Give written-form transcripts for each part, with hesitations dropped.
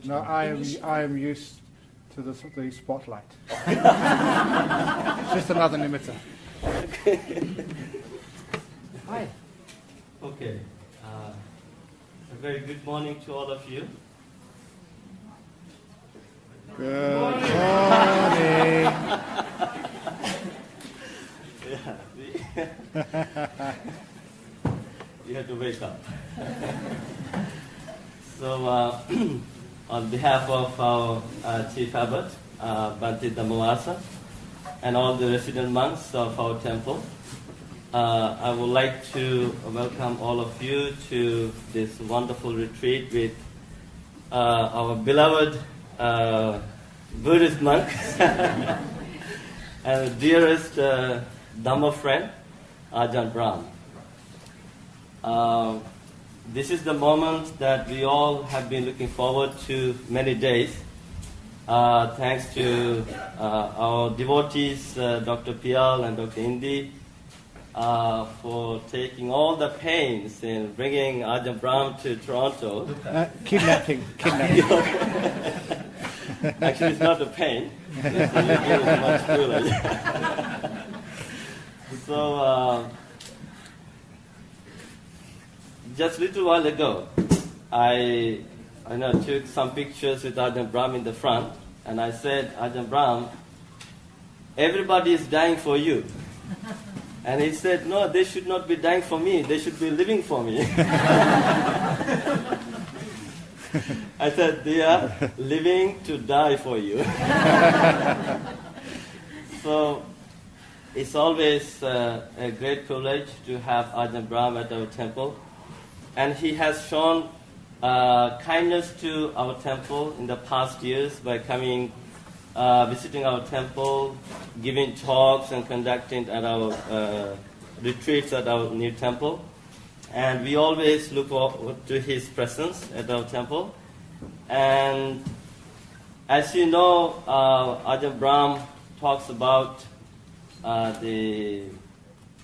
No, I am used to the spotlight. Just another nimitta. Hi. Okay. A very good morning to all of you. Good morning. You have to wake up. So, on behalf of our Chief Abbot, Bhante Dhammavasa, and all the resident monks of our temple, I would like to welcome all of you to this wonderful retreat with our beloved Buddhist monk and dearest Dhamma friend, Ajahn Brahm. This is the moment that we all have been looking forward to many days. Thanks to our devotees, Dr. Pial and Dr. Indi, for taking all the pains in bringing Ajahn Brahm to Toronto. Kidnapping. Actually, it's not a pain. It's much privilege. So, just a little while ago, I took some pictures with Ajahn Brahm in the front, and I said, Ajahn Brahm, everybody is dying for you. And he said, no, they should not be dying for me, they should be living for me. I said, they are living to die for you. So, it's always a great privilege to have Ajahn Brahm at our temple. And he has shown kindness to our temple in the past years by coming, visiting our temple, giving talks and conducting at our retreats at our new temple. And we always look forward to his presence at our temple. And as you know, Ajahn Brahm talks about the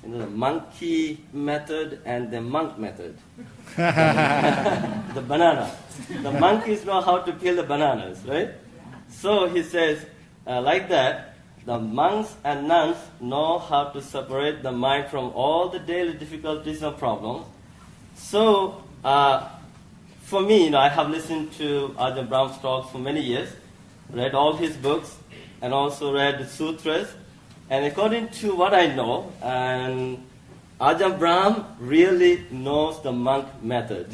monkey method and the monk method. The banana. The monkeys know how to peel the bananas, right? So he says, like that, the monks and nuns know how to separate the mind from all the daily difficulties and problems. So, for me, I have listened to Ajahn Brahm's talks for many years, read all his books, and also read the sutras. And according to what I know, and Ajahn Brahm really knows the monk method.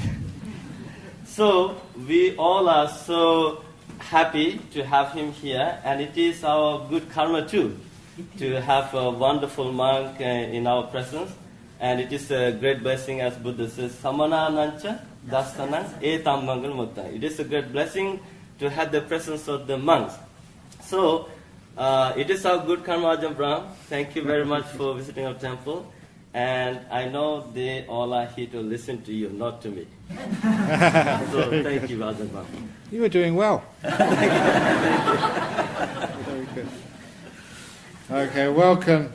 So we all are so happy to have him here, and it is our good karma too, to have a wonderful monk in our presence. And it is a great blessing, as Buddha says, samana nancha dasanang etam mangal mutta. It is a great blessing to have the presence of the monks. So, it is our good karma, Ajahn Brahm. Thank you very much for visiting our temple. And I know they all are here to listen to you, not to me. So thank you, Ajahn Brahm. You were doing well. Very good. Okay, welcome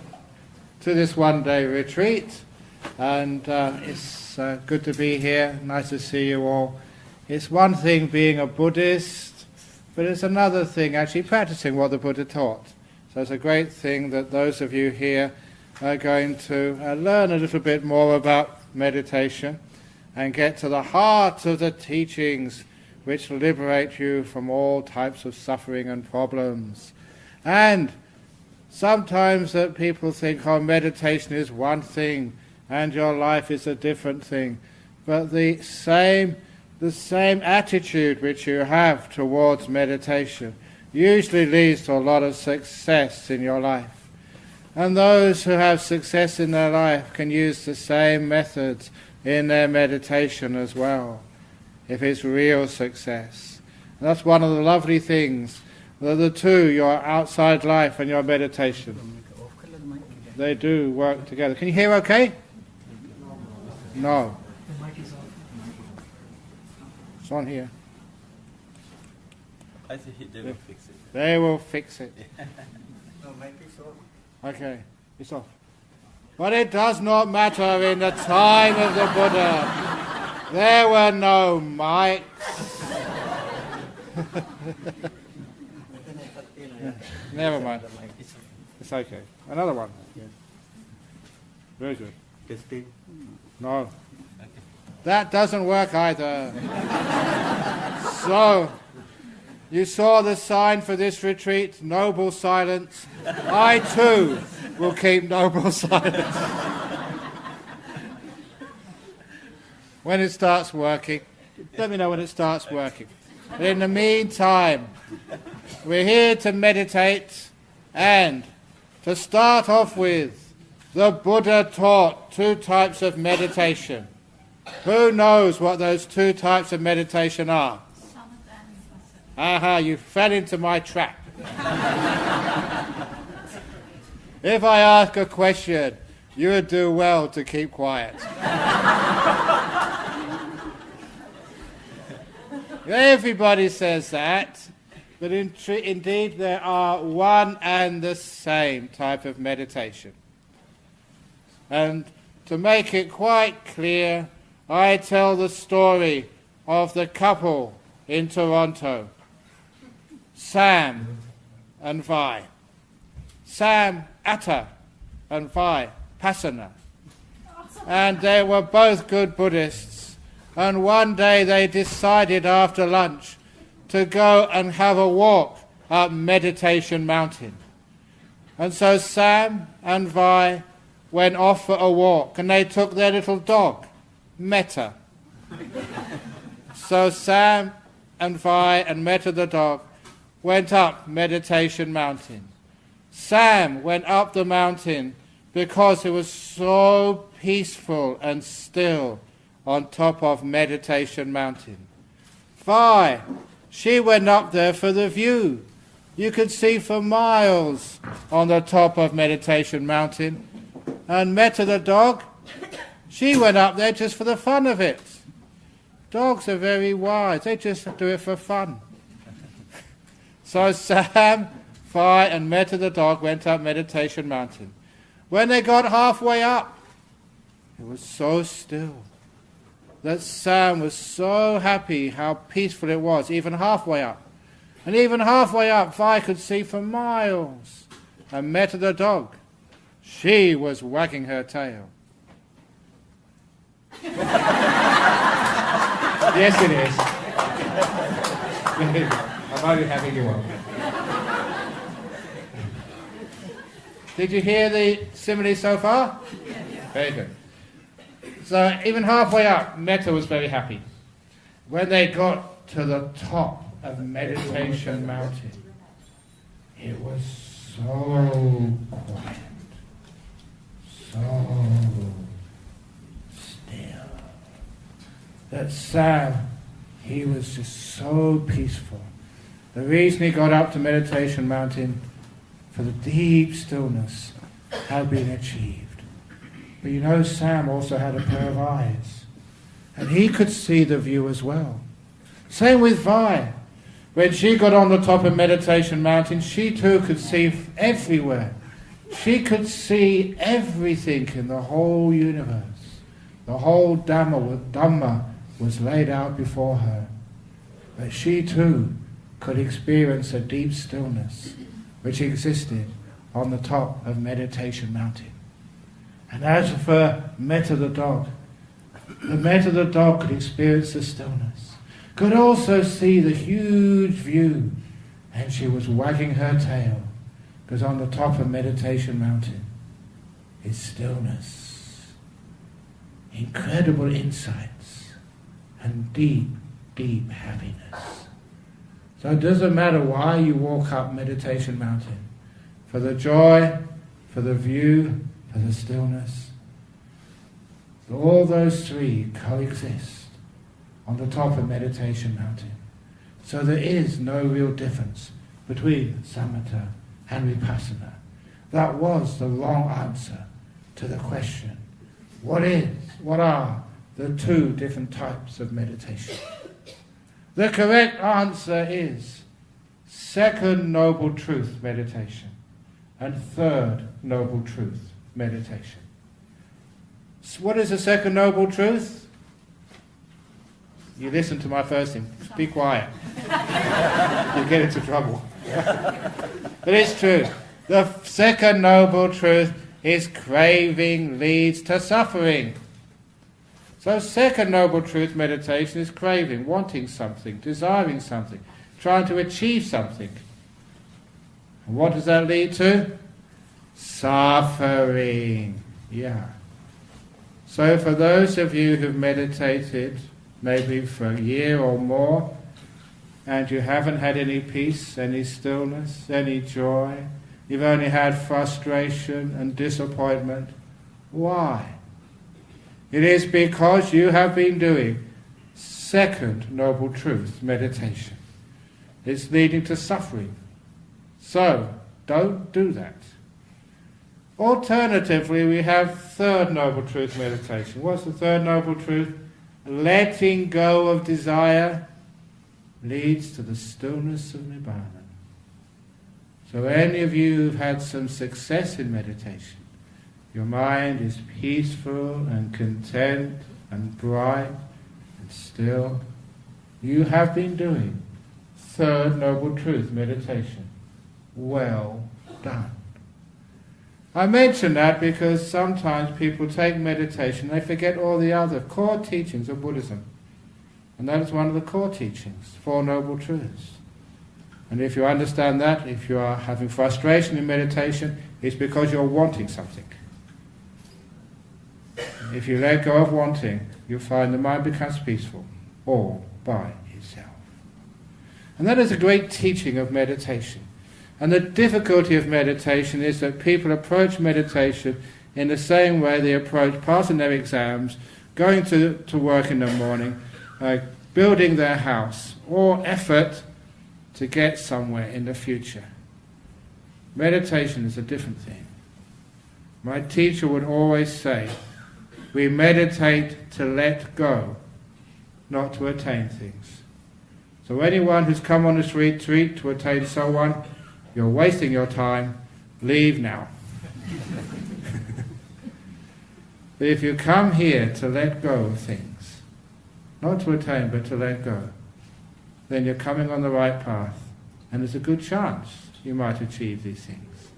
to this one-day retreat. And it's good to be here. Nice to see you all. It's one thing being a Buddhist, but it's another thing actually practicing what the Buddha taught. So it's a great thing that those of you here are going to learn a little bit more about meditation and get to the heart of the teachings which liberate you from all types of suffering and problems. And sometimes that people think, oh, meditation is one thing and your life is a different thing. But the same attitude which you have towards meditation usually leads to a lot of success in your life. And those who have success in their life can use the same methods in their meditation as well, if it's real success. And that's one of the lovely things, that the two, your outside life and your meditation, they do work together. Can you hear okay? No. It's on here. I think they will fix it. They will fix it. No, mic is off. Okay, it's off. But it does not matter in the time of the Buddha. There were no mics. Never mind. It's okay. Another one. Very good. Testing. No. That doesn't work either. So, you saw the sign for this retreat, noble silence. I too will keep noble silence. When it starts working, let me know when it starts working. But in the meantime, we're here to meditate, and to start off with, the Buddha taught 2 types of meditation. Who knows what those 2 types of meditation are? Aha, you fell into my trap. If I ask a question, you would do well to keep quiet. Everybody says that, but indeed there are one and the same type of meditation. And to make it quite clear, I tell the story of the couple in Toronto, Sam and Vi. Sam Atta and Vi Pasana. And they were both good Buddhists. And one day they decided after lunch to go and have a walk up Meditation Mountain. And so Sam and Vi went off for a walk, and they took their little dog, Metta. So Sam and Vi and Metta the dog went up Meditation Mountain. Sam went up the mountain because it was so peaceful and still on top of Meditation Mountain. Vi, she went up there for the view. You could see for miles on the top of Meditation Mountain. And Metta the dog, she went up there just for the fun of it. Dogs are very wise, they just do it for fun. So Sam, Vi and Metta the dog went up Meditation Mountain. When they got halfway up, it was so still that Sam was so happy how peaceful it was, even halfway up. And even halfway up, Vi could see for miles. And Metta the dog, she was wagging her tail. Yes, it is. I'm only having you on. Did you hear the simile so far? Very good. So even halfway up, Metta was very happy. When they got to the top of Meditation Mountain, it was so quiet, so still, that Sam, he was just so peaceful. The reason he got up to Meditation Mountain, for the deep stillness, had been achieved. But you know, Sam also had a pair of eyes, and he could see the view as well. Same with Vi. When she got on the top of Meditation Mountain, she too could see everywhere. She could see everything in the whole universe. The whole Dhamma was laid out before her. But she too could experience a deep stillness which existed on the top of Meditation Mountain. And as for Metta the dog could experience the stillness, could also see the huge view, and she was wagging her tail, because on the top of Meditation Mountain is stillness, incredible insights, and deep, deep happiness. So it doesn't matter why you walk up Meditation Mountain, for the joy, for the view, for the stillness. All those three coexist on the top of Meditation Mountain. So there is no real difference between samatha and vipassana. That was the wrong answer to the question, what are the 2 different types of meditation? The correct answer is second noble truth meditation and third noble truth meditation. So what is the second noble truth? You listen to my first thing. Be quiet. You get into trouble. But it's true. The second noble truth is craving leads to suffering. So second noble truth meditation is craving, wanting something, desiring something, trying to achieve something. And what does that lead to? Suffering. Yeah. So for those of you who've meditated maybe for a year or more, and you haven't had any peace, any stillness, any joy, you've only had frustration and disappointment. Why? It is because you have been doing second noble truth meditation. It's leading to suffering. So, don't do that. Alternatively, we have third noble truth meditation. What's the third noble truth? Letting go of desire leads to the stillness of Nibbana. So any of you who've had some success in meditation, your mind is peaceful and content and bright and still, you have been doing third noble truth meditation. Well done. I mention that because sometimes people take meditation, they forget all the other core teachings of Buddhism. And that is one of the core teachings, Four Noble Truths. And if you understand that, if you are having frustration in meditation, it's because you're wanting something. If you let go of wanting, you'll find the mind becomes peaceful, all by itself. And that is a great teaching of meditation. And the difficulty of meditation is that people approach meditation in the same way they approach passing their exams, going to work in the morning, building their house, or effort to get somewhere in the future. Meditation is a different thing. My teacher would always say, we meditate to let go, not to attain things. So anyone who's come on this retreat to attain someone, you're wasting your time, leave now. But if you come here to let go of things, not to attain but to let go, then you're coming on the right path, and there's a good chance you might achieve these things,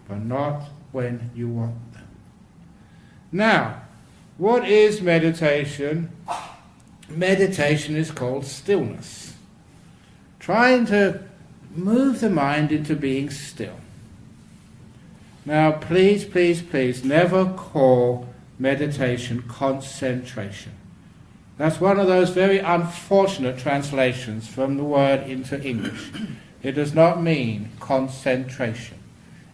but not when you want them. Now, what is meditation? Meditation is called stillness. Trying to move the mind into being still. Now, please, please, please, never call meditation concentration. That's one of those very unfortunate translations from the word into English. It does not mean concentration.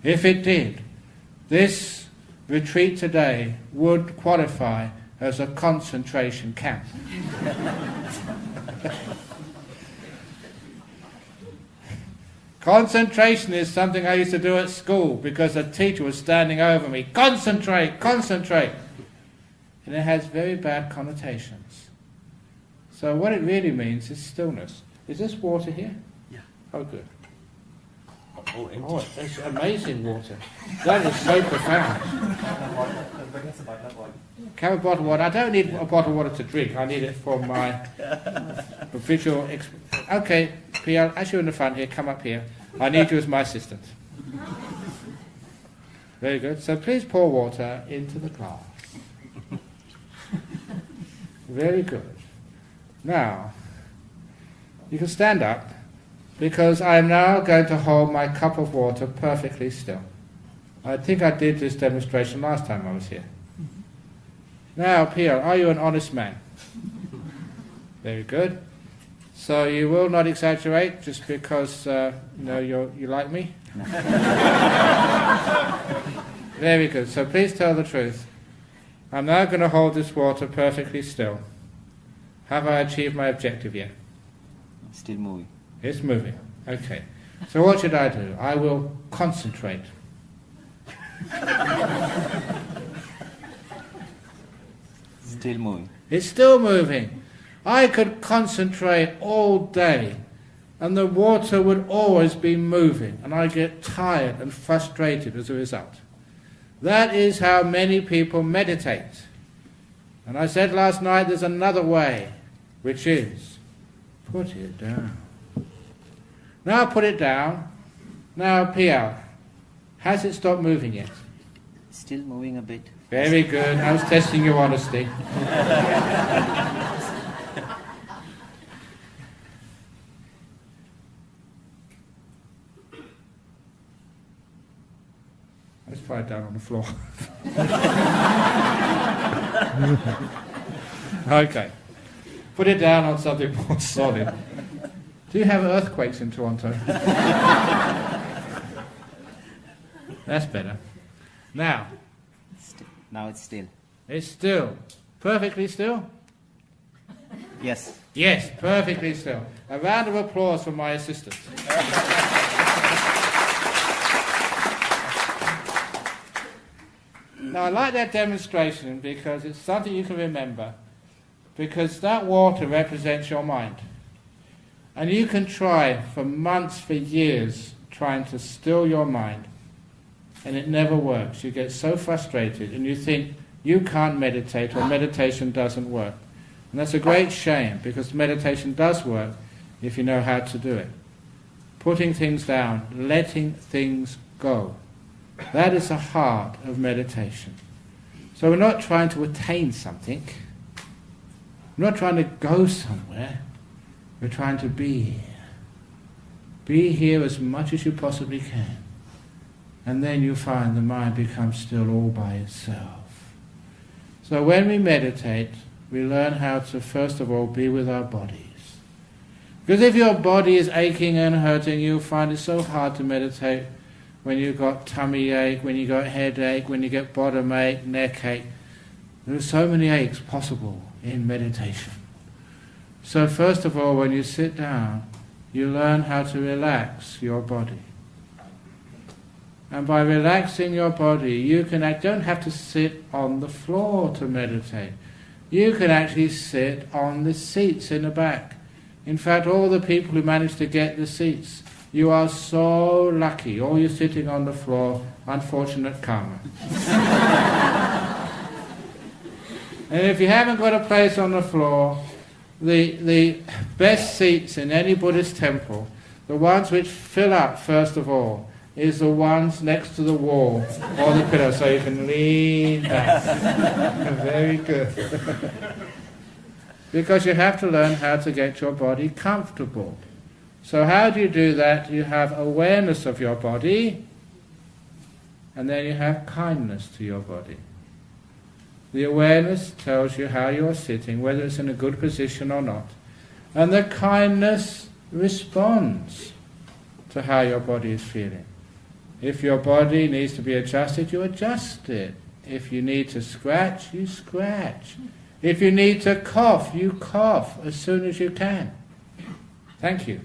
If it did, this retreat today would qualify as a concentration camp. Concentration is something I used to do at school because a teacher was standing over me. Concentrate, concentrate. And it has very bad connotations. So what it really means is stillness. Is this water here? Yeah. Oh, good. Oh, empty. Oh, it's amazing water. That is so profound. Have a bottle of water. I don't need a bottle of water to drink. I need it for my visual. Okay, Pia, as you're in the front here, come up here. I need you as my assistant. Very good. So please pour water into the glass. Very good. Now, you can stand up, because I am now going to hold my cup of water perfectly still. I think I did this demonstration last time I was here. Now, Pia, are you an honest man? Very good. So you will not exaggerate just because you like me? Very good. So please tell the truth. I'm now going to hold this water perfectly still. Have I achieved my objective yet? Still moving. It's moving. Okay. So what should I do? I will concentrate. Still moving. It's still moving. I could concentrate all day and the water would always be moving and I get tired and frustrated as a result. That is how many people meditate. And I said last night there's another way, which is put it down. Now put it down. Now pee out. Has it stopped moving yet? Still moving a bit. Very good. I was testing your honesty. Let's try it down on the floor. Okay. Put it down on something more solid. Do you have earthquakes in Toronto? That's better. Now, Now it's still. it's still. Perfectly still? Yes. Yes, perfectly still. A round of applause for my assistant. Now, I like that demonstration because it's something you can remember, because that water represents your mind. And you can try for months, for years, trying to still your mind, and it never works. You get so frustrated and you think you can't meditate or meditation doesn't work. And that's a great shame, because meditation does work if you know how to do it. Putting things down, letting things go. That is the heart of meditation. So we're not trying to attain something. We're not trying to go somewhere. We're trying to be here. Be here as much as you possibly can. And then you find the mind becomes still all by itself. So when we meditate, we learn how to first of all be with our bodies. Because if your body is aching and hurting, you'll find it so hard to meditate when you've got tummy ache, when you've got headache, when you get bottom ache, neck ache. There are so many aches possible in meditation. So first of all, when you sit down, you learn how to relax your body. And by relaxing your body, you don't have to sit on the floor to meditate. You can actually sit on the seats in the back. In fact, all the people who manage to get the seats, you are so lucky. Or you're sitting on the floor, unfortunate karma. And if you haven't got a place on the floor, the best seats in any Buddhist temple, the ones which fill up first of all, is the ones next to the wall or the pillar, so you can lean back. Very good. Because you have to learn how to get your body comfortable. So how do you do that? You have awareness of your body, and then you have kindness to your body. The awareness tells you how you're sitting, whether it's in a good position or not. And the kindness responds to how your body is feeling. If your body needs to be adjusted, you adjust it. If you need to scratch, you scratch. If you need to cough, you cough as soon as you can. Thank you.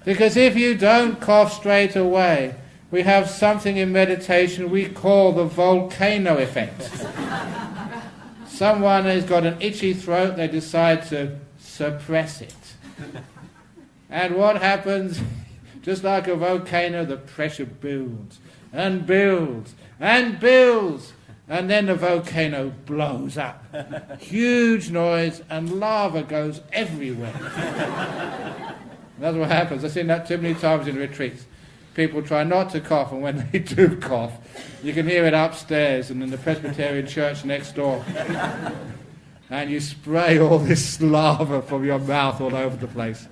Because if you don't cough straight away, we have something in meditation we call the volcano effect. Someone has got an itchy throat, they decide to suppress it. And what happens? Just like a volcano, the pressure builds and builds and builds, and then the volcano blows up. Huge noise, and lava goes everywhere. That's what happens. I've seen that too many times in retreats. People try not to cough, and when they do cough, you can hear it upstairs and in the Presbyterian church next door. And you spray all this lava from your mouth all over the place.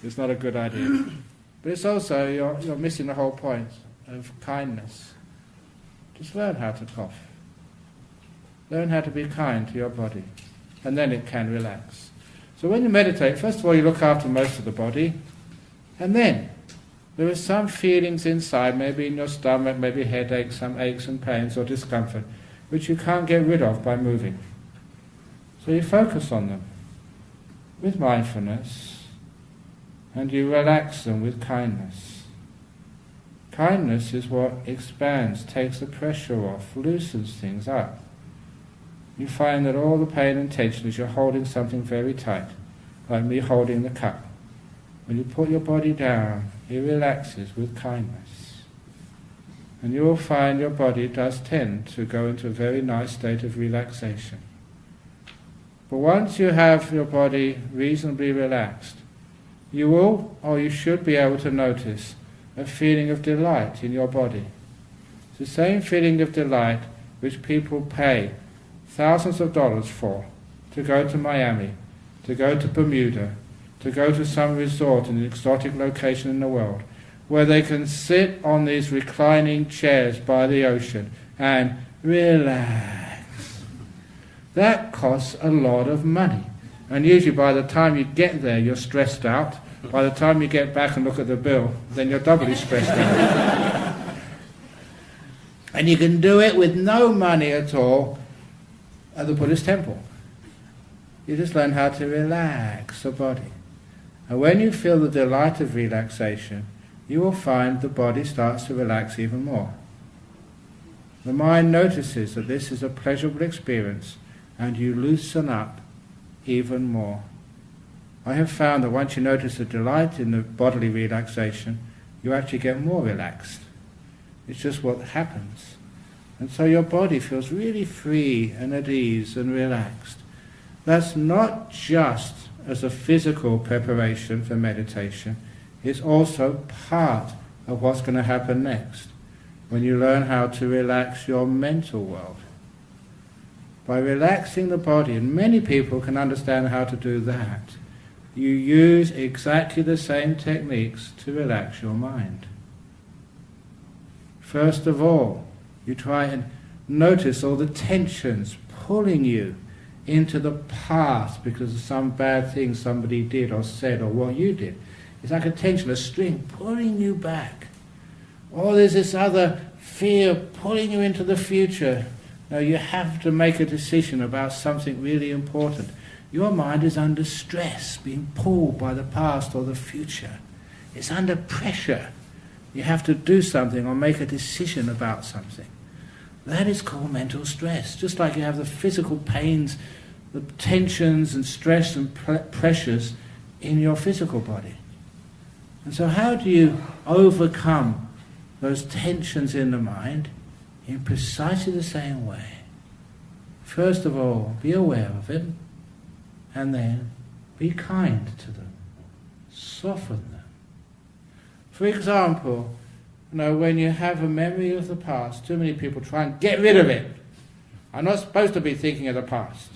It's not a good idea. But it's also, you're missing the whole point of kindness. Just learn how to cough. Learn how to be kind to your body. And then it can relax. So when you meditate, first of all you look after most of the body. And then there are some feelings inside, maybe in your stomach, maybe headache, some aches and pains or discomfort, which you can't get rid of by moving. So you focus on them with mindfulness. And you relax them with kindness. Kindness is what expands, takes the pressure off, loosens things up. You find that all the pain and tension is you're holding something very tight, like me holding the cup. When you put your body down, it relaxes with kindness. And you will find your body does tend to go into a very nice state of relaxation. But once you have your body reasonably relaxed, you will, or you should be able to notice a feeling of delight in your body. It's the same feeling of delight which people pay thousands of dollars for, to go to Miami, to go to Bermuda, to go to some resort in an exotic location in the world, where they can sit on these reclining chairs by the ocean and relax. That costs a lot of money. And usually by the time you get there, you're stressed out. By the time you get back and look at the bill, then you're doubly stressed out. And you can do it with no money at all at the Buddhist temple. You just learn how to relax the body. And when you feel the delight of relaxation, you will find the body starts to relax even more. The mind notices that this is a pleasurable experience, and you loosen up even more. I have found that once you notice the delight in the bodily relaxation, you actually get more relaxed. It's just what happens. And so your body feels really free and at ease and relaxed. That's not just as a physical preparation for meditation, it's also part of what's going to happen next when you learn how to relax your mental world. By relaxing the body, and many people can understand how to do that, you use exactly the same techniques to relax your mind. First of all, you try and notice all the tensions pulling you into the past because of some bad thing somebody did or said or what you did. It's like a tension, a string pulling you back. Or there's this other fear pulling you into the future. Now you have to make a decision about something really important. Your mind is under stress, being pulled by the past or the future. It's under pressure. You have to do something or make a decision about something. That is called mental stress. Just like you have the physical pains, the tensions and stress and pressures in your physical body. And so how do you overcome those tensions in the mind? In precisely the same way. First of all, be aware of it, and then be kind to them. Soften them. For example, when you have a memory of the past, too many people try and get rid of it. I'm not supposed to be thinking of the past.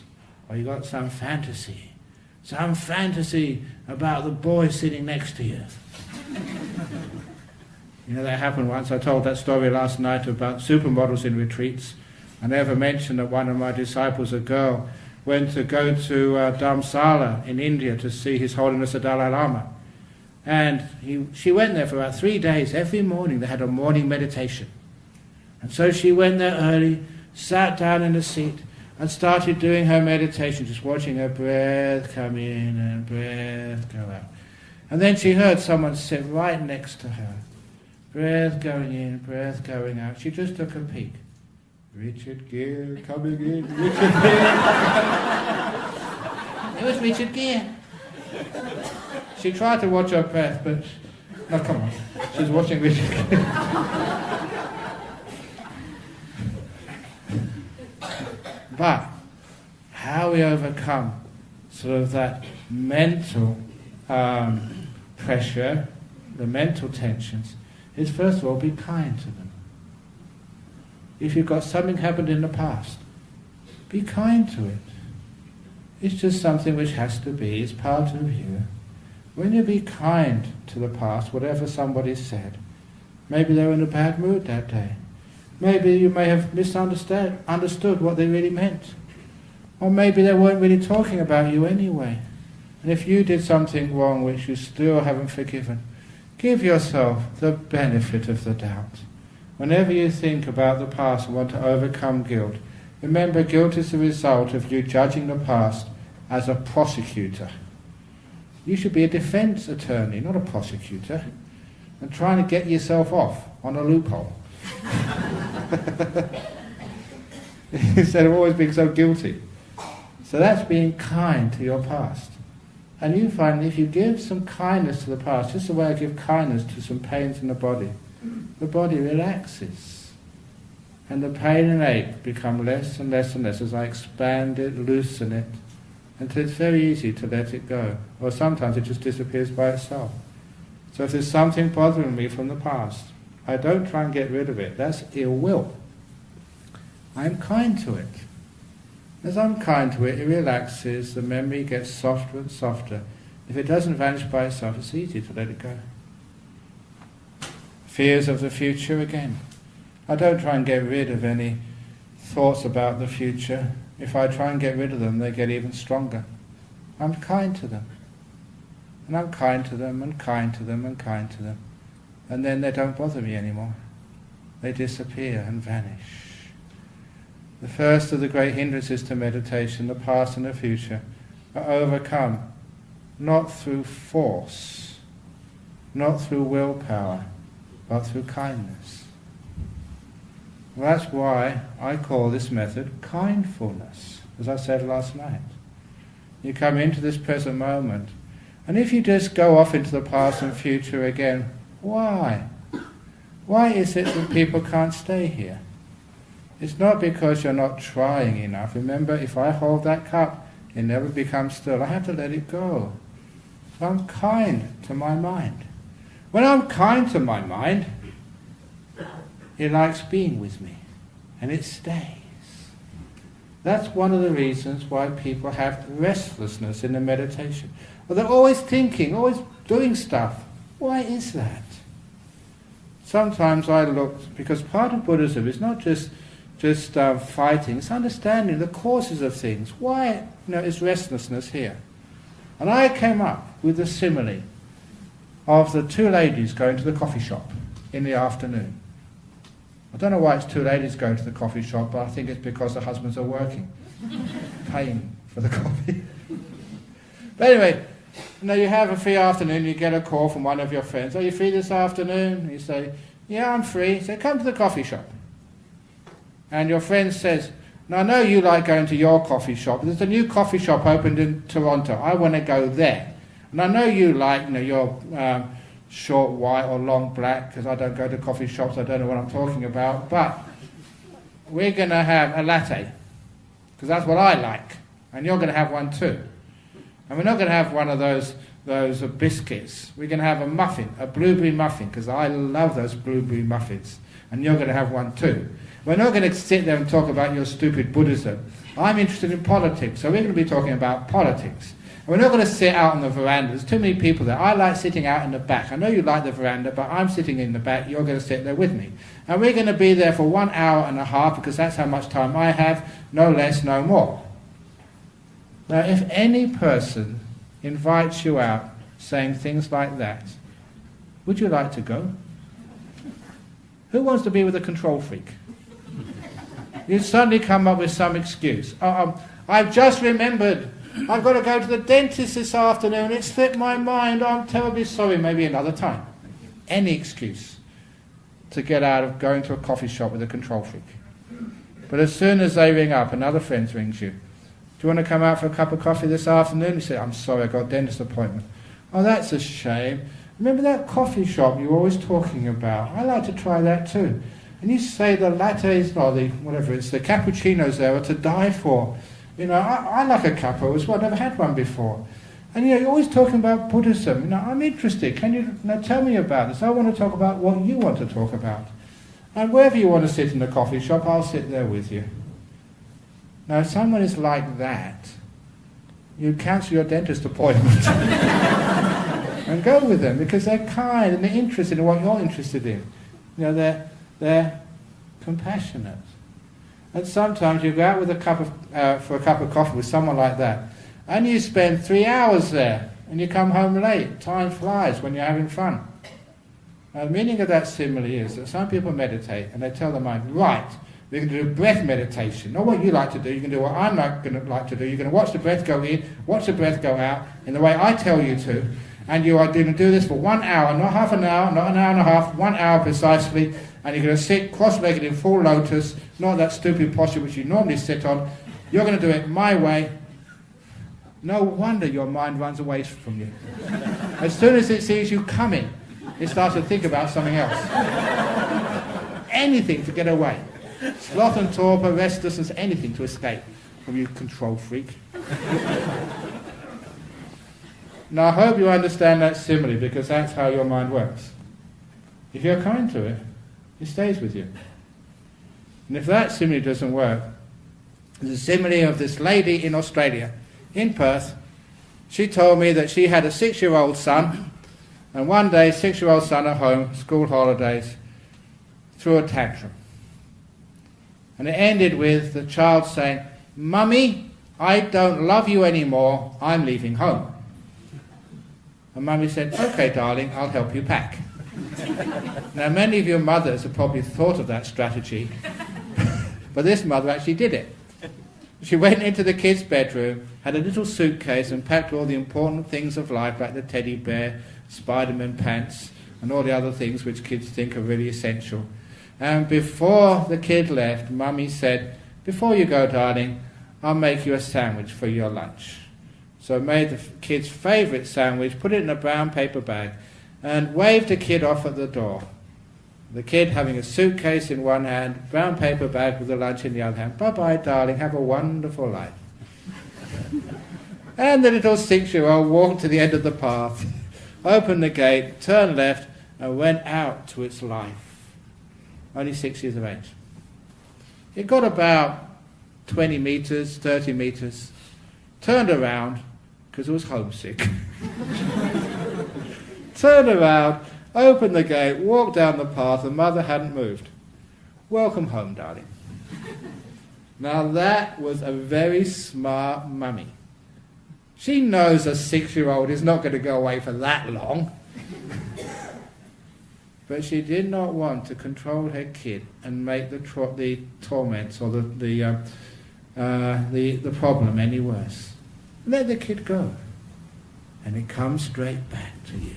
Or you got some fantasy about the boy sitting next to you. That happened once. I told that story last night about supermodels in retreats. I never mentioned that one of my disciples, a girl, went to go to Dharamsala in India to see His Holiness the Dalai Lama. And she went there for about 3 days. Every morning they had a morning meditation. And so she went there early, sat down in a seat, and started doing her meditation, just watching her breath come in and breath go out. And then she heard someone sit right next to her. Breath going in, breath going out. She just took a peek. Richard Gere coming in, Richard Gere. It was Richard Gere. She tried to watch her breath, but no, come on. She's watching Richard Gere. But how we overcome sort of that mental pressure, the mental tensions, is first of all be kind to them. If you've got something happened in the past, be kind to it. It's just something which has to be, it's part of you. When you be kind to the past, whatever somebody said, maybe they were in a bad mood that day. Maybe you may have understood what they really meant. Or maybe they weren't really talking about you anyway. And if you did something wrong which you still haven't forgiven, give yourself the benefit of the doubt. Whenever you think about the past and want to overcome guilt, remember guilt is the result of you judging the past as a prosecutor. You should be a defense attorney, not a prosecutor, and trying to get yourself off on a loophole. Instead of always being so guilty. So that's being kind to your past. And you find that if you give some kindness to the past, just the way I give kindness to some pains in the body relaxes. And the pain and ache become less and less and less as I expand it, loosen it, until it's very easy to let it go. Or sometimes it just disappears by itself. So if there's something bothering me from the past, I don't try and get rid of it. That's ill will. I'm kind to it. As I'm kind to it, it relaxes, the memory gets softer and softer. If it doesn't vanish by itself, it's easy to let it go. Fears of the future again. I don't try and get rid of any thoughts about the future. If I try and get rid of them, they get even stronger. I'm kind to them. And I'm kind to them, and kind to them, and kind to them. And then they don't bother me anymore. They disappear and vanish. The first of the great hindrances to meditation, the past and the future, are overcome not through force, not through willpower, but through kindness. Well, that's why I call this method kindfulness, as I said last night. You come into this present moment, and if you just go off into the past and future again, why? Why is it that people can't stay here? It's not because you're not trying enough. Remember, if I hold that cup, it never becomes still. I have to let it go. So I'm kind to my mind. When I'm kind to my mind, it likes being with me, and it stays. That's one of the reasons why people have restlessness in the meditation. Well, they're always thinking, always doing stuff. Why is that? Sometimes I look, because part of Buddhism is not just fighting, it's understanding the causes of things. Why is restlessness here? And I came up with the simile of the two ladies going to the coffee shop in the afternoon. I don't know why it's two ladies going to the coffee shop, but I think it's because the husbands are working, paying for the coffee. But anyway, you have a free afternoon, you get a call from one of your friends. Are you free this afternoon? You say, yeah, I'm free. So come to the coffee shop. And your friend says, now I know you like going to your coffee shop. There's a new coffee shop opened in Toronto. I want to go there. And I know you like your short white or long black, because I don't go to coffee shops, I don't know what I'm talking about. But we're going to have a latte, because that's what I like. And you're going to have one too. And we're not going to have one of those biscuits. We're going to have a muffin, a blueberry muffin, because I love those blueberry muffins. And you're going to have one too. We're not going to sit there and talk about your stupid Buddhism. I'm interested in politics, so we're going to be talking about politics. And we're not going to sit out on the veranda. There's too many people there. I like sitting out in the back. I know you like the veranda, but I'm sitting in the back. You're going to sit there with me. And we're going to be there for 1 hour and a half, because that's how much time I have, no less, no more. Now, if any person invites you out saying things like that, would you like to go? Who wants to be with a control freak? You suddenly come up with some excuse. I've just remembered. I've got to go to the dentist this afternoon. It slipped my mind. I'm terribly sorry. Maybe another time. Any excuse to get out of going to a coffee shop with a control freak. But as soon as they ring up, another friend rings you. Do you want to come out for a cup of coffee this afternoon? You say, I'm sorry, I've got a dentist appointment. Oh, that's a shame. Remember that coffee shop you were always talking about? I'd like to try that too. And you say the lattes, or the cappuccinos there are to die for. I like a capo as well. I've never had one before. And you're always talking about Buddhism. I'm interested. Can you tell me about this? I want to talk about what you want to talk about. And wherever you want to sit in the coffee shop, I'll sit there with you. Now, if someone is like that, you cancel your dentist appointment and go with them, because they're kind and they're interested in what you're interested in. They're compassionate. And sometimes you go out with for a cup of coffee with someone like that, and you spend 3 hours there, and you come home late. Time flies when you're having fun. Now, the meaning of that simile is that some people meditate, and they tell their mind, right, we're going to do breath meditation. Not what you like to do, you can do what I'm not going to like to do. You're going to watch the breath go in, watch the breath go out, in the way I tell you to, and you are going to do this for 1 hour, not half an hour, not an hour and a half, 1 hour precisely, and you're going to sit cross-legged in full lotus, not that stupid posture which you normally sit on. You're going to do it my way. No wonder your mind runs away from you. As soon as it sees you coming, it starts to think about something else. Anything to get away. Sloth and torpor, restlessness, anything to escape from you control freak. Now I hope you understand that simile, because that's how your mind works. If you're kind to it, it stays with you. And if that simile doesn't work, there's a simile of this lady in Australia, in Perth. She told me that she had a 6-year-old son, and one day, 6-year-old son at home, school holidays, threw a tantrum. And it ended with the child saying, "Mummy, I don't love you anymore, I'm leaving home." And Mummy said, "Okay, darling, I'll help you pack." Now, many of your mothers have probably thought of that strategy, but this mother actually did it. She went into the kid's bedroom, had a little suitcase and packed all the important things of life, like the teddy bear, Spider-Man pants, and all the other things which kids think are really essential. And before the kid left, Mummy said, "Before you go, darling, I'll make you a sandwich for your lunch." So made the kid's favourite sandwich, put it in a brown paper bag, and waved the kid off at the door. The kid having a suitcase in one hand, brown paper bag with the lunch in the other hand. "Bye-bye, darling, have a wonderful life." And the little 6-year-old walked to the end of the path, opened the gate, turned left, and went out to its life. Only 6 years of age. It got about 20 metres, 30 metres, turned around, because it was homesick. Turned around, opened the gate, walked down the path, and mother hadn't moved. "Welcome home, darling." Now that was a very smart mummy. She knows a 6-year-old is not going to go away for that long. But she did not want to control her kid and make the torments or the problem any worse. Let the kid go, and it comes straight back to you.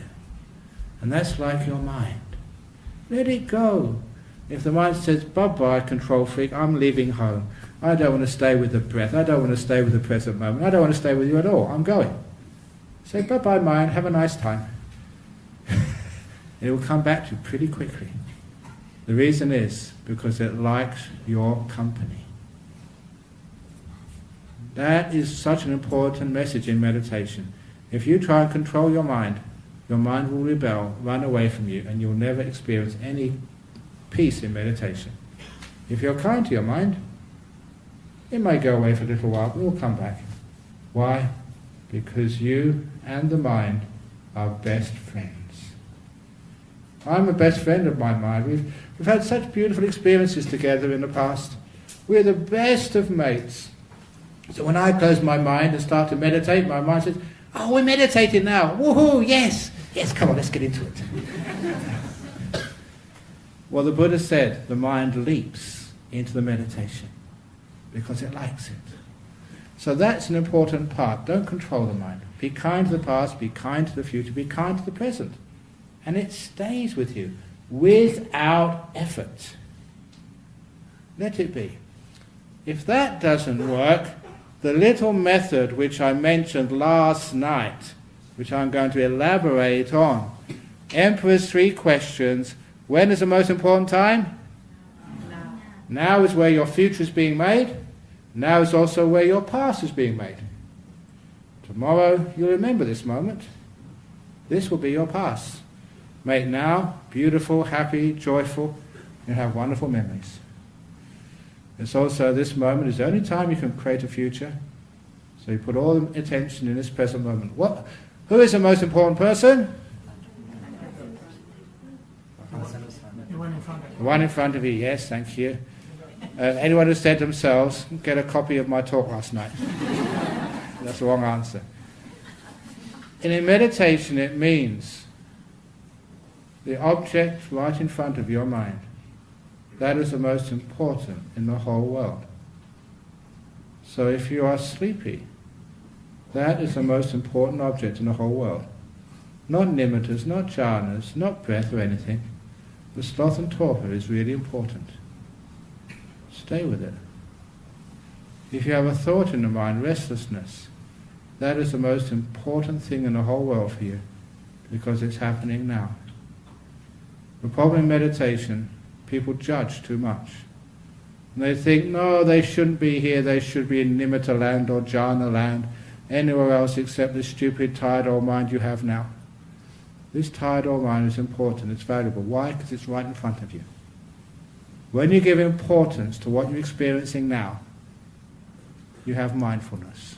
And that's like your mind. Let it go. If the mind says, "Bye-bye, control freak, I'm leaving home. I don't want to stay with the breath. I don't want to stay with the present moment. I don't want to stay with you at all. I'm going." Say, "Bye-bye, mind. Have a nice time." It will come back to you pretty quickly. The reason is because it likes your company. That is such an important message in meditation. If you try and control your mind will rebel, run away from you, and you'll never experience any peace in meditation. If you're kind to your mind, it may go away for a little while, but it will come back. Why? Because you and the mind are best friends. I'm a best friend of my mind. We've had such beautiful experiences together in the past. We're the best of mates. So when I close my mind and start to meditate, my mind says, "Oh, we're meditating now. Woohoo, yes. Yes, come on, let's get into it." Well, the Buddha said the mind leaps into the meditation because it likes it. So that's an important part. Don't control the mind. Be kind to the past, be kind to the future, be kind to the present. And it stays with you without effort. Let it be. If that doesn't work, the little method which I mentioned last night, which I'm going to elaborate on, Emperor's 3 questions. When is the most important time? Now. Now is where your future is being made. Now is also where your past is being made. Tomorrow you'll remember this moment. This will be your past. Make now beautiful, happy, joyful. You'll have wonderful memories. It's also this moment is the only time you can create a future. So you put all the attention in this present moment. Who is the most important person? The one in front of you. The one in front of you, yes, thank you. Anyone who said themselves, get a copy of my talk last night. That's the wrong answer. And in meditation it means the object right in front of your mind. That is the most important in the whole world. So if you are sleepy, that is the most important object in the whole world. Not nimittas, not jhanas, not breath or anything. The sloth and torpor is really important. Stay with it. If you have a thought in the mind, restlessness, that is the most important thing in the whole world for you, because it's happening now. The problem in meditation, people judge too much. And they think, no, they shouldn't be here, they should be in nimitta land or jhana land. anywhere else except the stupid, tired old mind you have now. This tired old mind is important, it's valuable. Why? Because it's right in front of you. When you give importance to what you're experiencing now, you have mindfulness.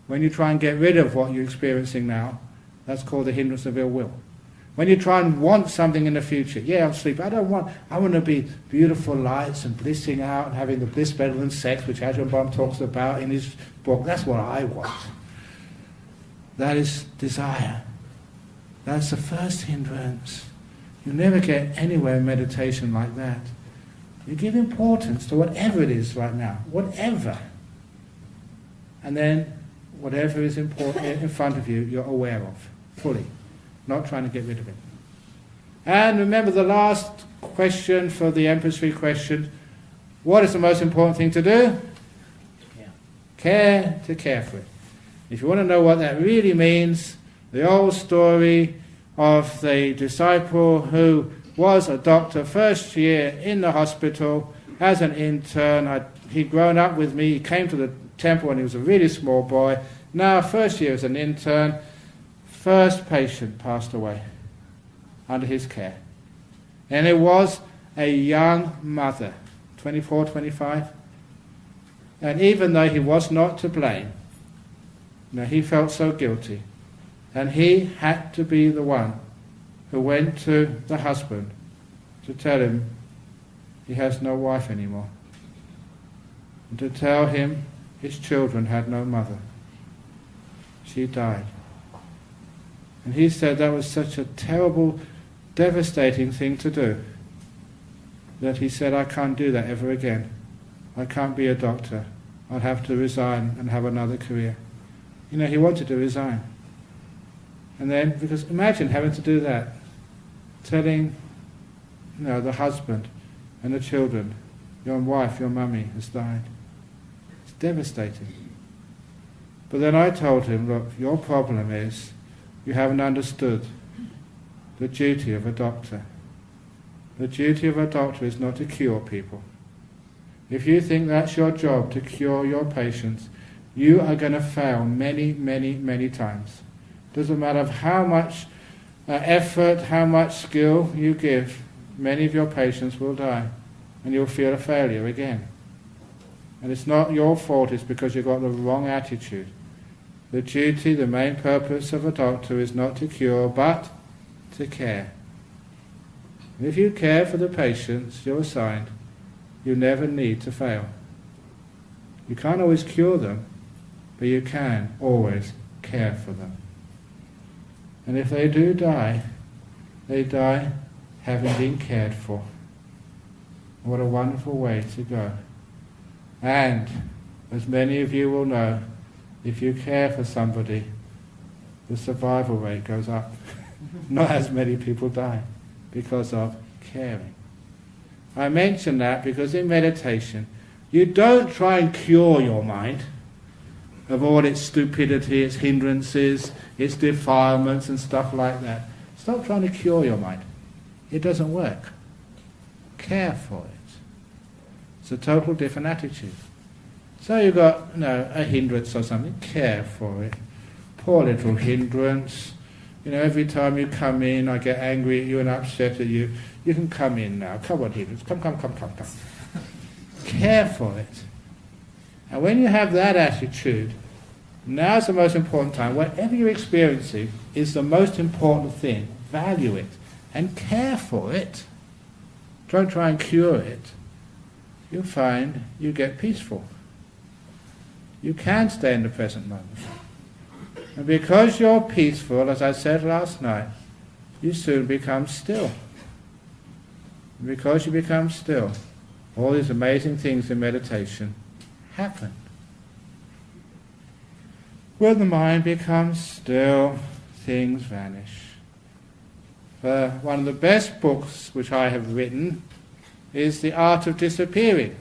When you try and get rid of what you're experiencing now, that's called the hindrance of ill will. When you try and want something in the future, yeah, I'm sleeping, I want to be beautiful lights and blissing out and having the bliss better than sex, which Ajahn Brahm talks about in his book. That's what I want. That is desire. That's the first hindrance. You never get anywhere in meditation like that. You give importance to whatever it is right now, whatever. And then whatever is important in front of you, you're aware of, fully. Not trying to get rid of it. And remember the last question for the Emperor's 3 questions. What is the most important thing to do? Care to care for it. If you want to know what that really means, the old story of the disciple who was a doctor first year in the hospital as an intern. He'd grown up with me. He came to the temple when he was a really small boy. Now, first year as an intern, first patient passed away under his care. And it was a young mother, 24, 25. And even though he was not to blame, he felt so guilty. And he had to be the one who went to the husband to tell him he has no wife anymore. And to tell him his children had no mother. She died. And he said that was such a terrible, devastating thing to do, that he said, I can't do that ever again. I can't be a doctor. I'll have to resign and have another career. He wanted to resign. And then, because imagine having to do that, telling the husband and the children, your wife, your mummy has died. It's devastating. But then I told him, look, your problem is you haven't understood the duty of a doctor. The duty of a doctor is not to cure people. If you think that's your job, to cure your patients, you are going to fail many, many, many times. Doesn't matter how much effort, how much skill you give, many of your patients will die, and you'll feel a failure again. And it's not your fault, it's because you've got the wrong attitude. The duty, the main purpose of a doctor is not to cure, but to care. And if you care for the patients you're assigned, you never need to fail. You can't always cure them, but you can always care for them. And if they do die, they die having been cared for. What a wonderful way to go. And, as many of you will know, if you care for somebody, the survival rate goes up. Not as many people die because of caring. I mention that because in meditation, you don't try and cure your mind of all its stupidity, its hindrances, its defilements and stuff like that. Stop trying to cure your mind. It doesn't work. Care for it. It's a total different attitude. So you've got a hindrance or something, care for it. Poor little hindrance. Every time you come in, I get angry at you and upset at you. You can come in now. Come on, hindrance. Come. Care for it. And when you have that attitude, now's the most important time. Whatever you're experiencing is the most important thing. Value it and care for it. Don't try and cure it. You'll find you get peaceful. You can stay in the present moment. And because you're peaceful, as I said last night, you soon become still. And because you become still, all these amazing things in meditation happen. When the mind becomes still, things vanish. One of the best books which I have written is The Art of Disappearing,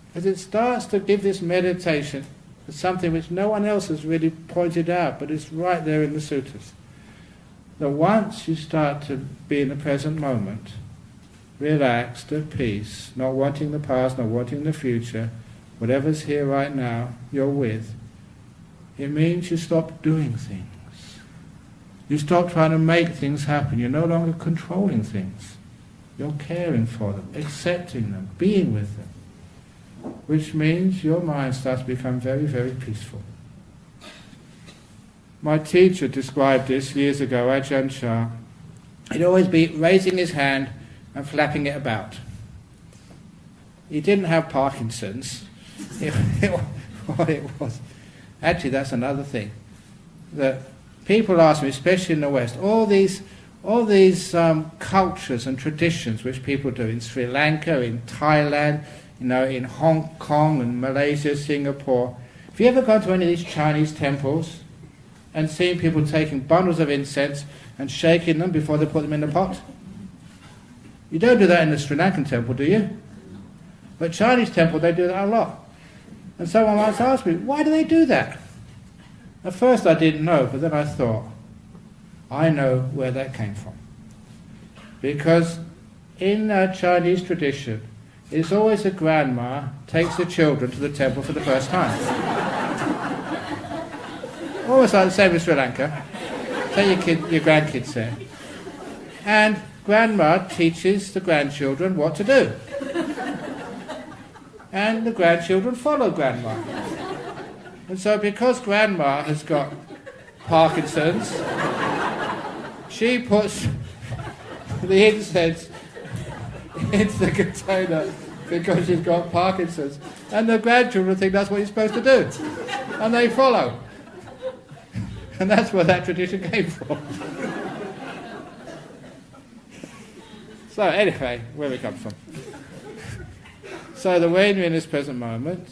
because it starts to give this meditation something which no one else has really pointed out, but it's right there in the sutras. That once you start to be in the present moment, relaxed, at peace, not wanting the past, not wanting the future, whatever's here right now, you're with, It means you stop doing things. You stop trying to make things happen. You're no longer controlling things. You're caring for them, accepting them, being with them. Which means your mind starts to become very, very peaceful. My teacher described this years ago, Ajahn Brahm. He'd always be raising his hand and flapping it about. He didn't have Parkinson's. What it was. Actually, that's another thing. That people ask me, especially in the West, all these cultures and traditions which people do in Sri Lanka, in Thailand, in Hong Kong and Malaysia, Singapore. Have you ever gone to any of these Chinese temples and seen people taking bundles of incense and shaking them before they put them in the pot? You don't do that in the Sri Lankan temple, do you? But Chinese temple, they do that a lot. And someone once asked me, why do they do that? At first I didn't know, but then I thought, I know where that came from. Because in Chinese tradition, it's always a grandma takes the children to the temple for the first time. Almost like the same as Sri Lanka. Take your grandkids there. And grandma teaches the grandchildren what to do. And the grandchildren follow grandma. And so because grandma has got Parkinson's, she puts the incense into the container because she's got Parkinson's. And the grandchildren think that's what you're supposed to do. And they follow. And that's where that tradition came from. So anyway, where it comes from. So the when you're in this present moment,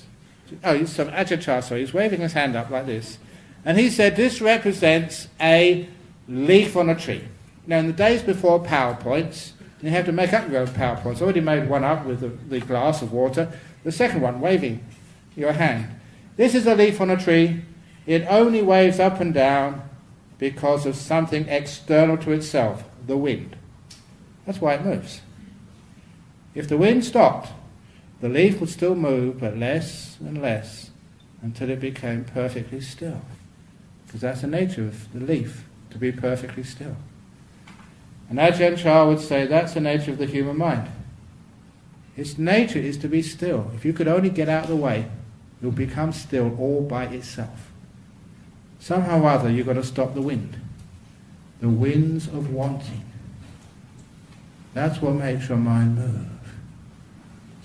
Ajahn Brahm, he's waving his hand up like this. And he said this represents a leaf on a tree. Now in the days before PowerPoints, you have to make up your own PowerPoints. I already made one up with the glass of water. The second one, waving your hand. This is a leaf on a tree. It only waves up and down because of something external to itself, the wind. That's why it moves. If the wind stopped, the leaf would still move, but less and less, until it became perfectly still. Because that's the nature of the leaf, to be perfectly still. And Ajahn Brahm would say that's the nature of the human mind. Its nature is to be still. If you could only get out of the way, you'll become still all by itself. Somehow or other you've got to stop the wind. The winds of wanting. That's what makes your mind move.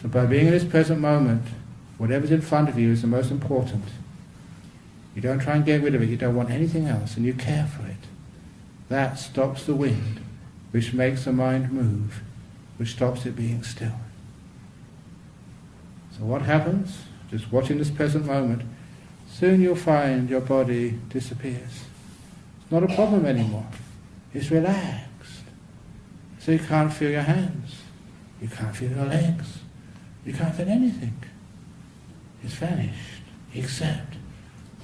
So by being in this present moment, whatever's in front of you is the most important. You don't try and get rid of it, you don't want anything else, and you care for it. That stops the wind, which makes the mind move, which stops it being still. So what happens? Just watching this present moment, soon you'll find your body disappears. It's not a problem anymore. It's relaxed. So you can't feel your hands. You can't feel your legs. You can't feel anything. It's vanished, except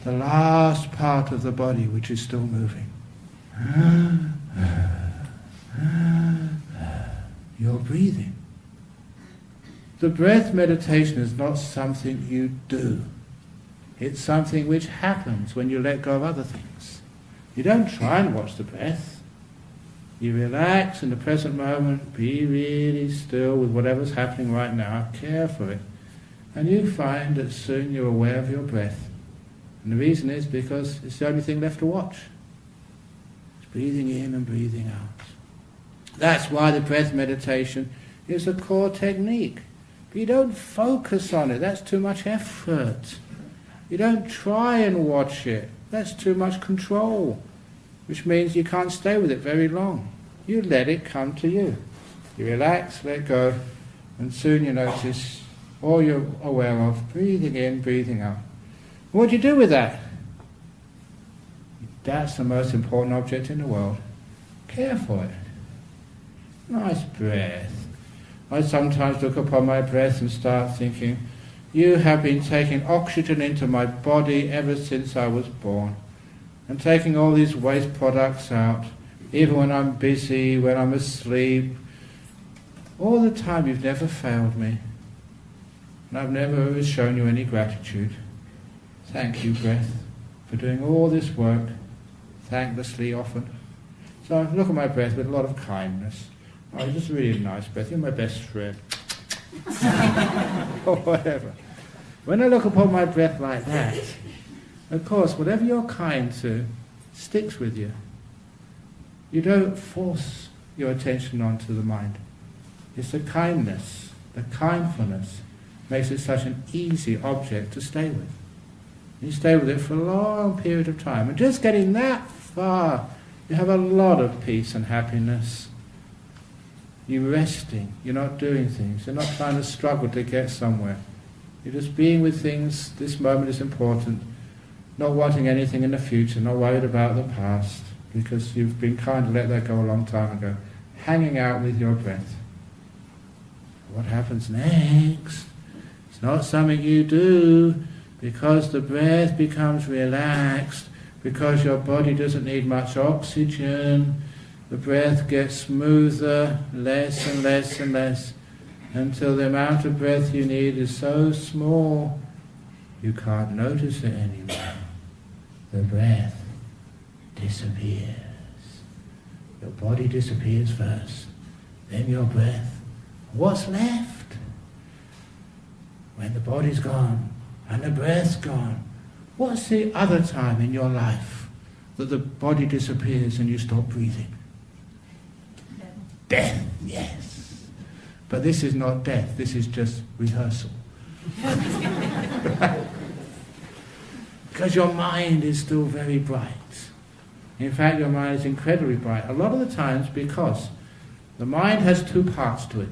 the last part of the body which is still moving. You're breathing. The breath meditation is not something you do. It's something which happens when you let go of other things. You don't try and watch the breath. You relax in the present moment, be really still with whatever's happening right now, care for it. And you find that soon you're aware of your breath. And the reason is because it's the only thing left to watch. It's breathing in and breathing out. That's why the breath meditation is a core technique. But you don't focus on it, that's too much effort. You don't try and watch it, that's too much control. Which means you can't stay with it very long. You let it come to you. You relax, let go, and soon you notice all you're aware of, breathing in, breathing out. What do you do with that? That's the most important object in the world. Care for it. Nice breath. I sometimes look upon my breath and start thinking, you have been taking oxygen into my body ever since I was born. And taking all these waste products out, even when I'm busy, when I'm asleep. All the time you've never failed me. And I've never shown you any gratitude. Thank you, breath, for doing all this work, thanklessly often. So I look at my breath with a lot of kindness. Oh, you're just really nice breath, you're my best friend. Or whatever. When I look upon my breath like that, of course, whatever you're kind to sticks with you. You don't force your attention onto the mind. It's the kindness, the kindfulness, makes it such an easy object to stay with. You stay with it for a long period of time. And just getting that far, you have a lot of peace and happiness. You're resting, you're not doing things, you're not trying to struggle to get somewhere. You're just being with things, this moment is important, not wanting anything in the future, not worried about the past, because you've been kind to let that go a long time ago. Hanging out with your breath. What happens next? It's not something you do because the breath becomes relaxed, because your body doesn't need much oxygen. The breath gets smoother, less and less and less, until the amount of breath you need is so small you can't notice it anymore. The breath disappears. Your body disappears first, then your breath. What's left? When the body's gone and the breath's gone, what's the other time in your life that the body disappears and you stop breathing? Death, yes. But this is not death, this is just rehearsal. Because your mind is still very bright. In fact, your mind is incredibly bright. A lot of the times because the mind has two parts to it.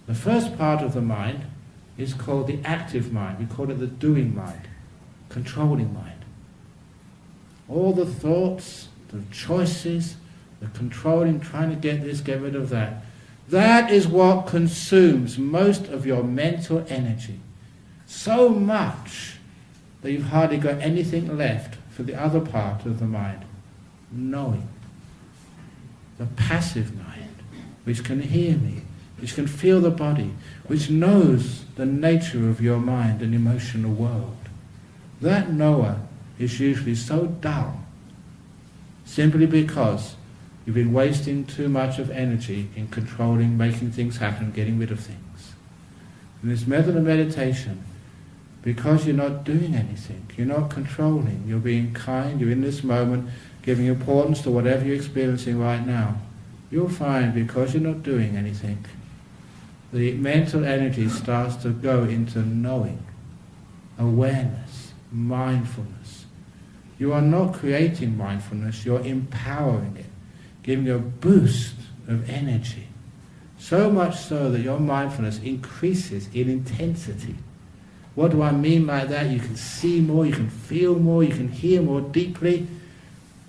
The first part of the mind is called the active mind. We call it the doing mind, controlling mind. All the thoughts, the choices, the controlling, trying to get this, get rid of that. That is what consumes most of your mental energy. So much that you've hardly got anything left for the other part of the mind. Knowing. The passive mind, which can hear me, which can feel the body, which knows the nature of your mind and emotional world. That knower is usually so dull, simply because you've been wasting too much of energy in controlling, making things happen, getting rid of things. In this method of meditation, because you're not doing anything, you're not controlling, you're being kind, you're in this moment, giving importance to whatever you're experiencing right now, you'll find because you're not doing anything, the mental energy starts to go into knowing, awareness, mindfulness. You are not creating mindfulness, you're empowering it, giving you a boost of energy. So much so that your mindfulness increases in intensity. What do I mean by that? You can see more, you can feel more, you can hear more deeply.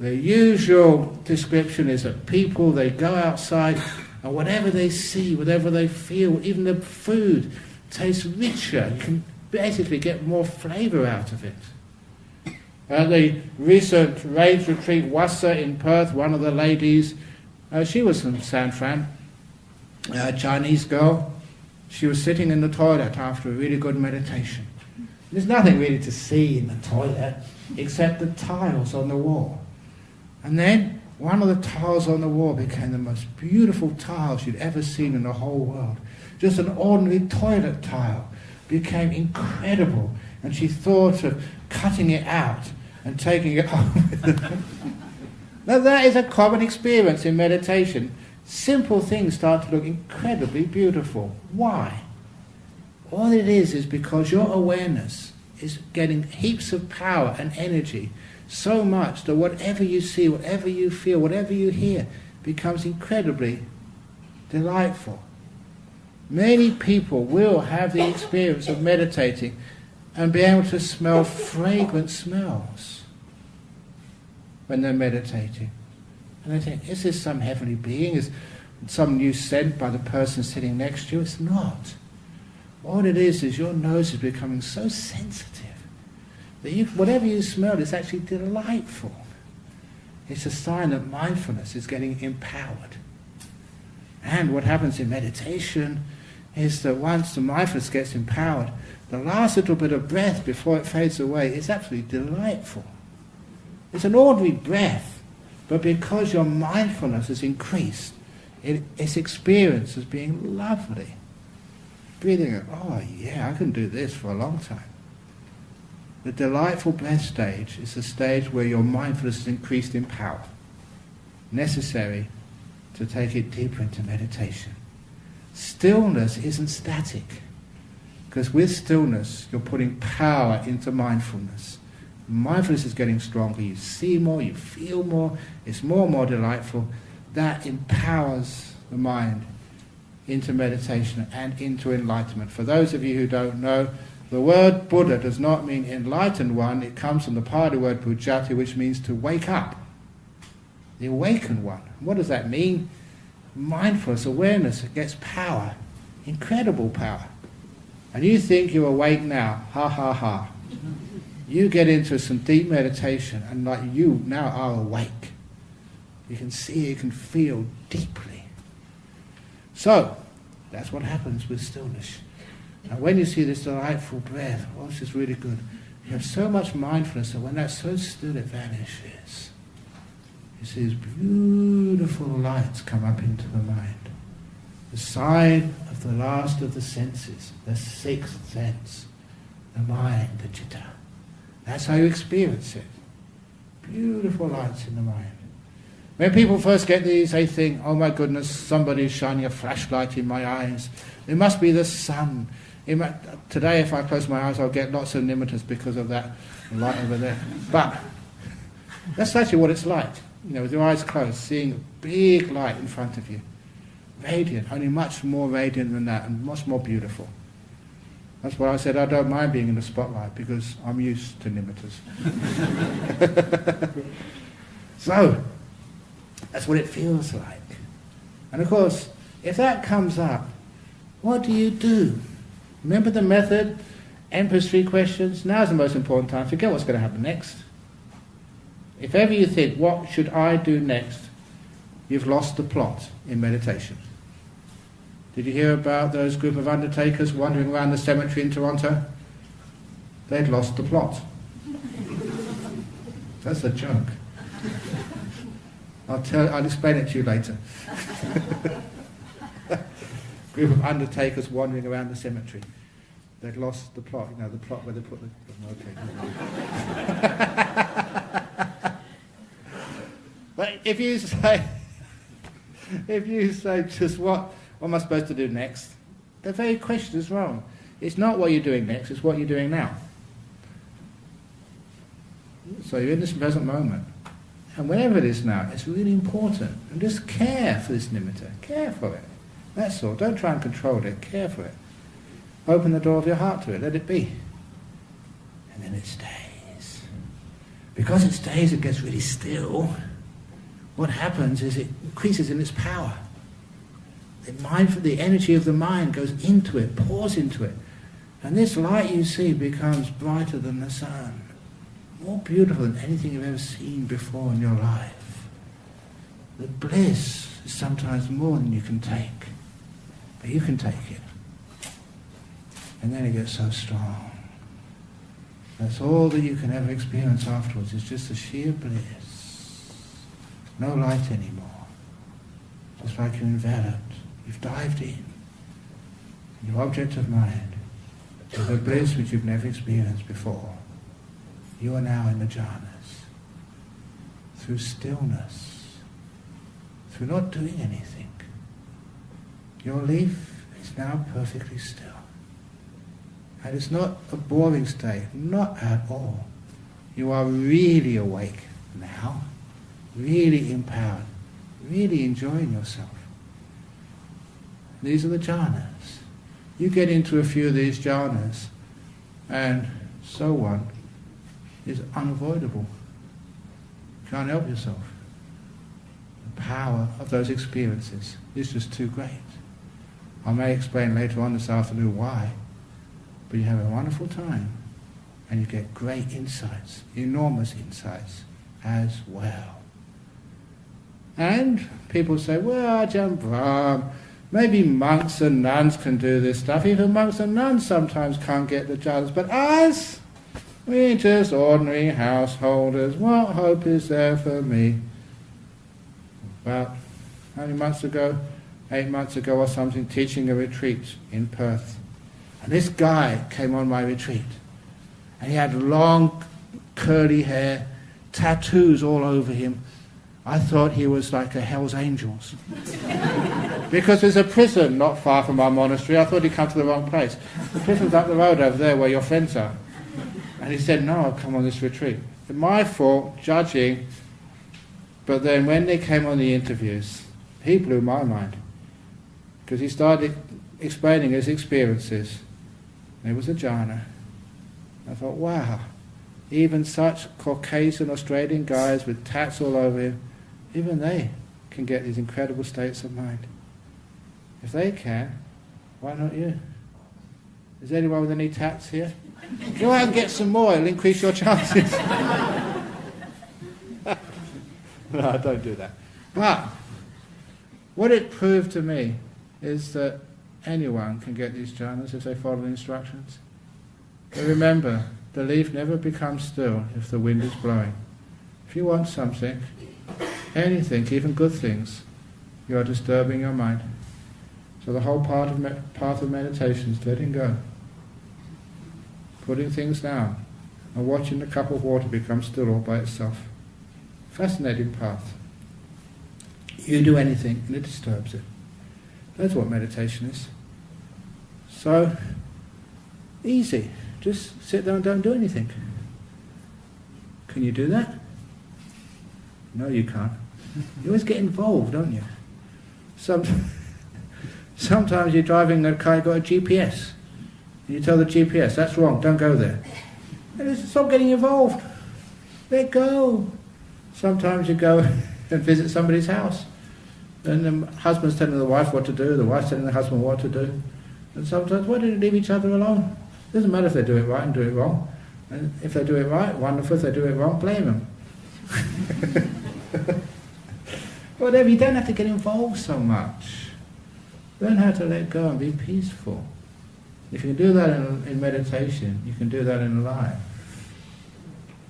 The usual description is that people, they go outside and whatever they see, whatever they feel, even the food tastes richer. You can basically get more flavour out of it. At the recent Rage Retreat Wassa in Perth, one of the ladies, she was from San Fran, a Chinese girl. She was sitting in the toilet after a really good meditation. There's nothing really to see in the toilet except the tiles on the wall. And then one of the tiles on the wall became the most beautiful tile she'd ever seen in the whole world. Just an ordinary toilet tile became incredible, and she thought of cutting it out and taking it home with her. Now that is a common experience in meditation. Simple things start to look incredibly beautiful. Why? All it is because your awareness is getting heaps of power and energy, so much that whatever you see, whatever you feel, whatever you hear becomes incredibly delightful. Many people will have the experience of meditating and be able to smell fragrant smells when they're meditating. And they think, is this some heavenly being? Is some new scent by the person sitting next to you? It's not. All it is your nose is becoming so sensitive that whatever you smell is actually delightful. It's a sign that mindfulness is getting empowered. And what happens in meditation is that once the mindfulness gets empowered, the last little bit of breath before it fades away is absolutely delightful. It's an ordinary breath, but because your mindfulness has increased, it's experienced as being lovely. Breathing, oh yeah, I can do this for a long time. The delightful breath stage is the stage where your mindfulness is increased in power, necessary to take it deeper into meditation. Stillness isn't static, because with stillness you're putting power into mindfulness. Mindfulness is getting stronger, you see more, you feel more, it's more and more delightful. That empowers the mind into meditation and into enlightenment. For those of you who don't know, the word Buddha does not mean enlightened one, it comes from the Pali word bujjati, which means to wake up. The awakened one. What does that mean? Mindfulness, awareness, it gets power, incredible power. And you think you're awake now, ha ha ha. You get into some deep meditation and like you now are awake. You can see, you can feel deeply. So, that's what happens with stillness. And when you see this delightful breath, oh, this is really good. You have so much mindfulness that when that's so still, it vanishes. You see these beautiful lights come up into the mind. The sign of the last of the senses, the sixth sense, the mind, the citta. That's how you experience it. Beautiful lights in the mind. When people first get these, they think, oh my goodness, somebody's shining a flashlight in my eyes. It must be the sun. Today, if I close my eyes, I'll get lots of nimittas because of that light over there. But that's actually what it's like. You know, with your eyes closed, seeing a big light in front of you. Radiant, only much more radiant than that, and much more beautiful. That's why I said I don't mind being in the spotlight, because I'm used to nimittas. So, that's what it feels like. And of course, if that comes up, what do you do? Remember the method? Emperor's 3 questions. Now's the most important time. Forget what's going to happen next. If ever you think, what should I do next? You've lost the plot in meditation. Did you hear about those group of undertakers wandering around the cemetery in Toronto? They'd lost the plot. That's a joke. I'll explain it to you later. Group of undertakers wandering around the cemetery. They'd lost the plot, you know, the plot where they put the... Okay. But if you say just what am I supposed to do next? The very question is wrong. It's not what you're doing next, it's what you're doing now. So you're in this present moment. And whenever it is now, it's really important. And just care for this nimitta. Care for it. That's all. Don't try and control it. Care for it. Open the door of your heart to it. Let it be. And then it stays. Because it stays, it gets really still. What happens is it increases in its power. The energy of the mind goes into it, pours into it. And this light you see becomes brighter than the sun. More beautiful than anything you've ever seen before in your life. The bliss is sometimes more than you can take. But you can take it. And then it gets so strong. That's all that you can ever experience afterwards. It's just a sheer bliss. No light anymore. Just like you're enveloped. You've dived in. Your object of mind is a bliss which you've never experienced before. You are now in the jhanas. Through stillness. Through not doing anything. Your leaf is now perfectly still. And it's not a boring state, not at all. You are really awake now, really empowered, really enjoying yourself. These are the jhanas. You get into a few of these jhanas, and so on is unavoidable. You can't help yourself. The power of those experiences is just too great. I may explain later on this afternoon why. But you have a wonderful time, and you get great insights, enormous insights as well. And people say, well, Ajahn Brahm, maybe monks and nuns can do this stuff. Even monks and nuns sometimes can't get the jhanas. But us, We just ordinary householders, what hope is there for me? About how many months ago? 8 months ago or something, teaching a retreat in Perth. And this guy came on my retreat. And he had long, curly hair, tattoos all over him. I thought he was like a Hell's Angels. Because there's a prison not far from our monastery. I thought he'd come to the wrong place. The prison's up the road over there where your friends are. And he said, no, I'll come on this retreat. It's my fault, judging. But then when they came on the interviews, he blew my mind. Because he started explaining his experiences. And it was a jhana. I thought, wow, even such Caucasian Australian guys with tats all over him, even they can get these incredible states of mind. If they can, why not you? Is there anyone with any tats here? Go out and get some more, it'll increase your chances. No, don't do that. But what it proved to me is that anyone can get these jhanas if they follow the instructions. But remember, the leaf never becomes still if the wind is blowing. If you want something, anything, even good things, you are disturbing your mind. So the whole path of meditation is letting go, putting things down, and watching the cup of water become still all by itself. Fascinating path. You do anything and it disturbs it. That's what meditation is. So, easy. Just sit there and don't do anything. Can you do that? No, you can't. You always get involved, don't you? Sometimes you're driving a car, you've got a GPS. And you tell the GPS, that's wrong, don't go there. And it's, stop getting involved. Let go. Sometimes you go and visit somebody's house. And the husband's telling the wife what to do, the wife's telling the husband what to do. And sometimes, why don't you leave each other alone? It doesn't matter if they do it right and do it wrong. And if they do it right, wonderful. If they do it wrong, blame them. Whatever, you don't have to get involved so much. Learn how to let go and be peaceful. If you can do that in meditation, you can do that in life.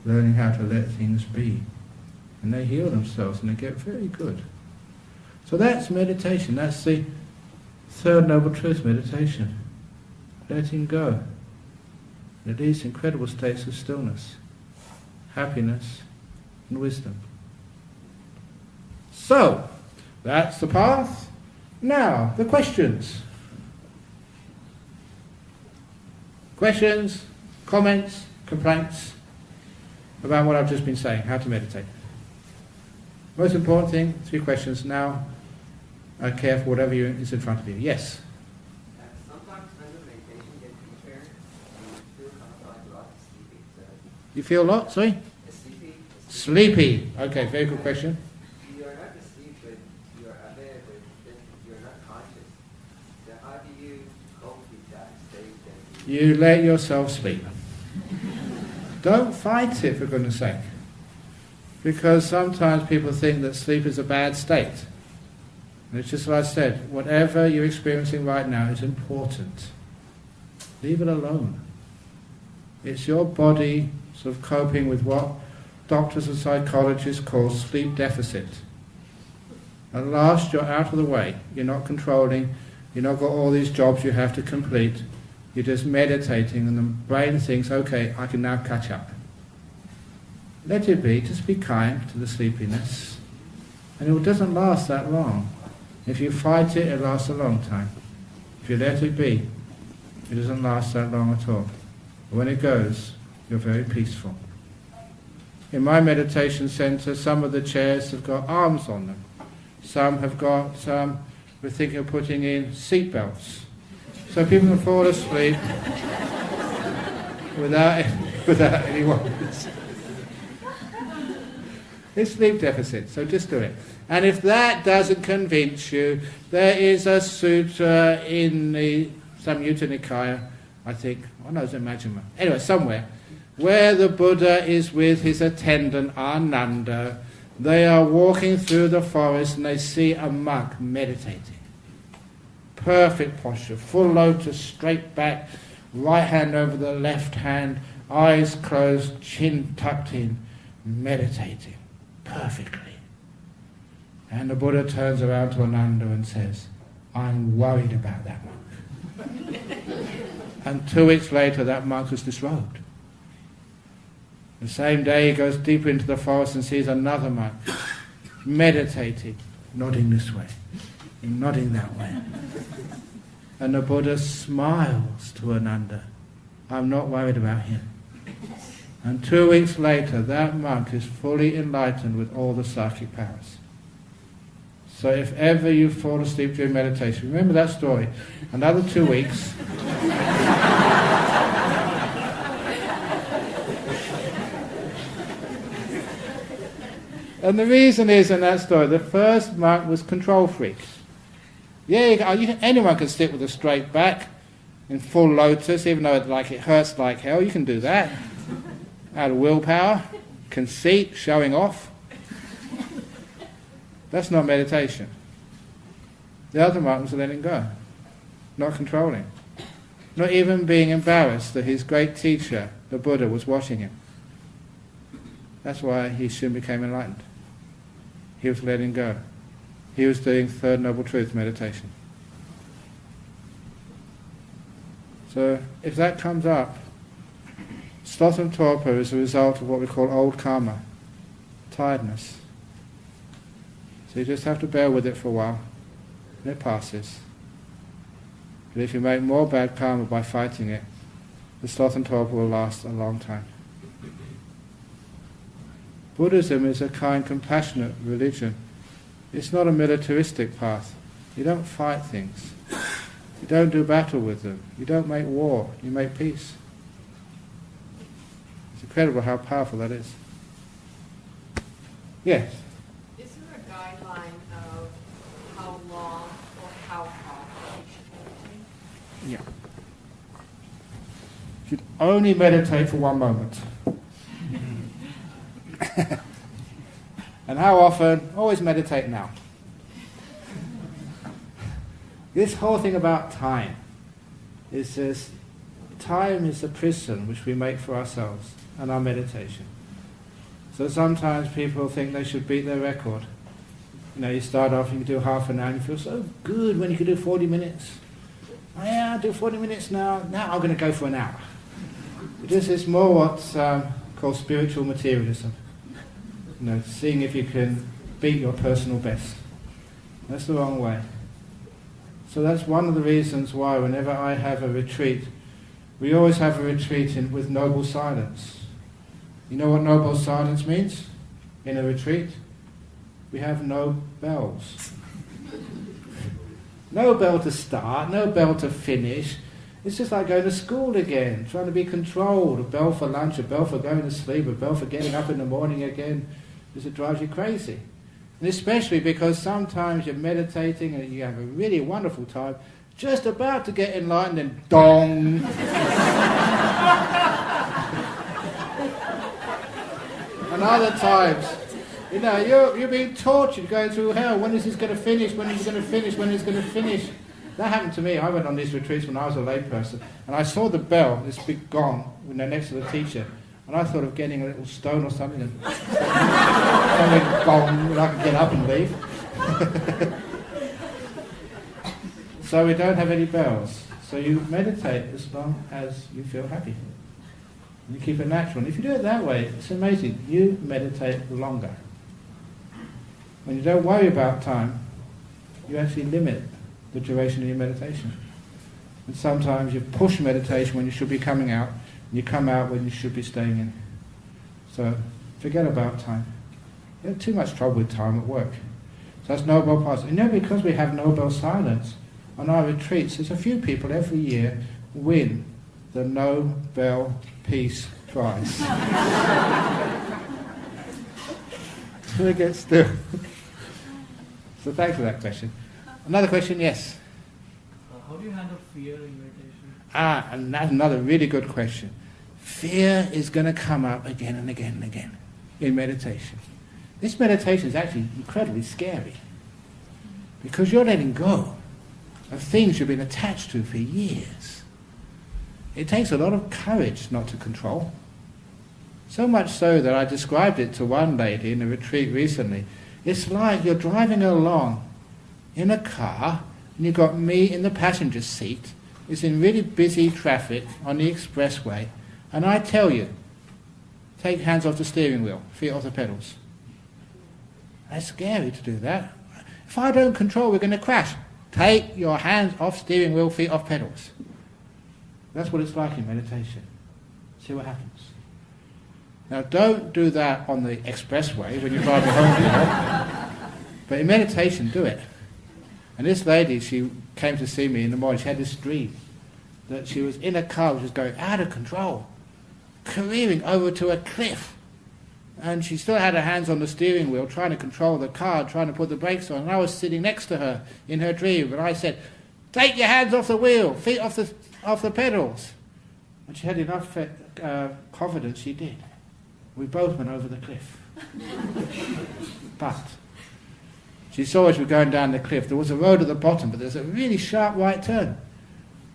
Learning how to let things be. And they heal themselves and they get very good. So that's meditation. That's the third noble truth, meditation. Letting go. In these incredible states of stillness, happiness and wisdom. So, that's the path. Now, the questions. Questions, comments, complaints about what I've just been saying, how to meditate. Most important thing, 3 questions now. Care for whatever is in front of you. Yes? Sometimes when the meditation gets deeper, you feel kind of like sleepy. You feel a lot? Sorry? Sleepy. Sleepy. Okay, very good question. You are not asleep, but you are aware, but you are not conscious. So how do you cope with that state? You let yourself sleep. Don't fight it, for goodness sake. Because sometimes people think that sleep is a bad state. And it's just what I said, whatever you're experiencing right now is important. Leave it alone. It's your body sort of coping with what doctors and psychologists call sleep deficit. At last you're out of the way. You're not controlling. You've not got all these jobs you have to complete. You're just meditating and the brain thinks, okay, I can now catch up. Let it be. Just be kind to the sleepiness. And it doesn't last that long. If you fight it, it lasts a long time. If you let it be, it doesn't last that long at all. But when it goes, you're very peaceful. In my meditation center, some of the chairs have got arms on them. Some have got, we're thinking of putting in seat belts. So people can fall asleep without anyone. It's sleep deficit, so just do it. And if that doesn't convince you, there is a sutra in the Samyutta Nikaya, I think, no, it's in Majjhima. Anyway, somewhere, where the Buddha is with his attendant Ananda. They are walking through the forest and they see a monk meditating. Perfect posture, full lotus, straight back, right hand over the left hand, eyes closed, chin tucked in, meditating perfectly. And the Buddha turns around to Ananda and says, I'm worried about that monk. And 2 weeks later, that monk was disrobed. The same day, he goes deeper into the forest and sees another monk meditating, nodding this way, and nodding that way. And the Buddha smiles to Ananda. I'm not worried about him. And 2 weeks later, that monk is fully enlightened with all the psychic powers. So if ever you fall asleep during meditation, remember that story. Another 2 weeks. And the reason is, in that story, the first monk was control freak. Yeah, anyone can sit with a straight back in full lotus, even though it hurts like hell. You can do that. Out of willpower, conceit, showing off. That's not meditation. The other monk was letting go, not controlling, not even being embarrassed that his great teacher, the Buddha, was watching him. That's why he soon became enlightened. He was letting go. He was doing Third Noble Truth meditation. So if that comes up, sloth and torpor is a result of what we call old karma, tiredness. So you just have to bear with it for a while, and it passes. But if you make more bad karma by fighting it, the sloth and torpor will last a long time. Buddhism is a kind, compassionate religion. It's not a militaristic path. You don't fight things. You don't do battle with them. You don't make war. You make peace. It's incredible how powerful that is. Yes? Is there a guideline of how long or how often you should meditate? Yeah. You should only meditate for 1 moment. And how often? Always meditate now. This whole thing about time is this: time is a prison which we make for ourselves and our meditation. So sometimes people think they should beat their record. You start off, you can do half an hour, and you feel so good when you can do 40 minutes. Oh yeah, I'll do 40 minutes now. Now I'm going to go for an hour. This is more what's called spiritual materialism. Seeing if you can beat your personal best. That's the wrong way. So that's one of the reasons why whenever I have a retreat, we always have a retreat with noble silence. You know what noble silence means in a retreat? We have no bells. No bell to start, no bell to finish. It's just like going to school again, trying to be controlled. A bell for lunch, a bell for going to sleep, a bell for getting up in the morning again. It drives you crazy. And especially because sometimes you're meditating and you have a really wonderful time, just about to get enlightened and dong! And other times, you're being tortured, going through hell. When is this going to finish? When is it going to finish? When is it going to finish? That happened to me. I went on these retreats when I was a layperson, and I saw the bell, this big gong, next to the teacher. And I thought of getting a little stone or something and something gong, and I could get up and leave. So we don't have any bells. So you meditate as long as you feel happy. You keep it natural. And if you do it that way, it's amazing. You meditate longer. When you don't worry about time, you actually limit the duration of your meditation. And sometimes you push meditation when you should be coming out, and you come out when you should be staying in. So forget about time. You have too much trouble with time at work. So that's Nobel Prize. Because we have Nobel silence on our retreats, there's a few people every year win the Nobel Peace Prize. So it gets still. So thanks for that question. Another question, yes? How do you handle fear in meditation? And that's another really good question. Fear is going to come up again and again and again in meditation. This meditation is actually incredibly scary because you're letting go of things you've been attached to for years. It takes a lot of courage not to control. So much so that I described it to one lady in a retreat recently. It's like you're driving along in a car and you've got me in the passenger seat. It's in really busy traffic on the expressway, and I tell you, take hands off the steering wheel, feet off the pedals. That's scary to do that. If I don't control, we're going to crash. Take your hands off steering wheel, feet off pedals. That's what it's like in meditation. See what happens. Now don't do that on the expressway when you're driving home, you know. But in meditation, do it. And this lady, she came to see me in the morning. She had this dream that she was in a car which was going out of control, careering over to a cliff. And she still had her hands on the steering wheel, trying to control the car, trying to put the brakes on. And I was sitting next to her in her dream, and I said, take your hands off the wheel, feet off the pedals. And she had enough confidence, she did. We both went over the cliff. But she saw as we were going down the cliff, there was a road at the bottom, but there's a really sharp right turn.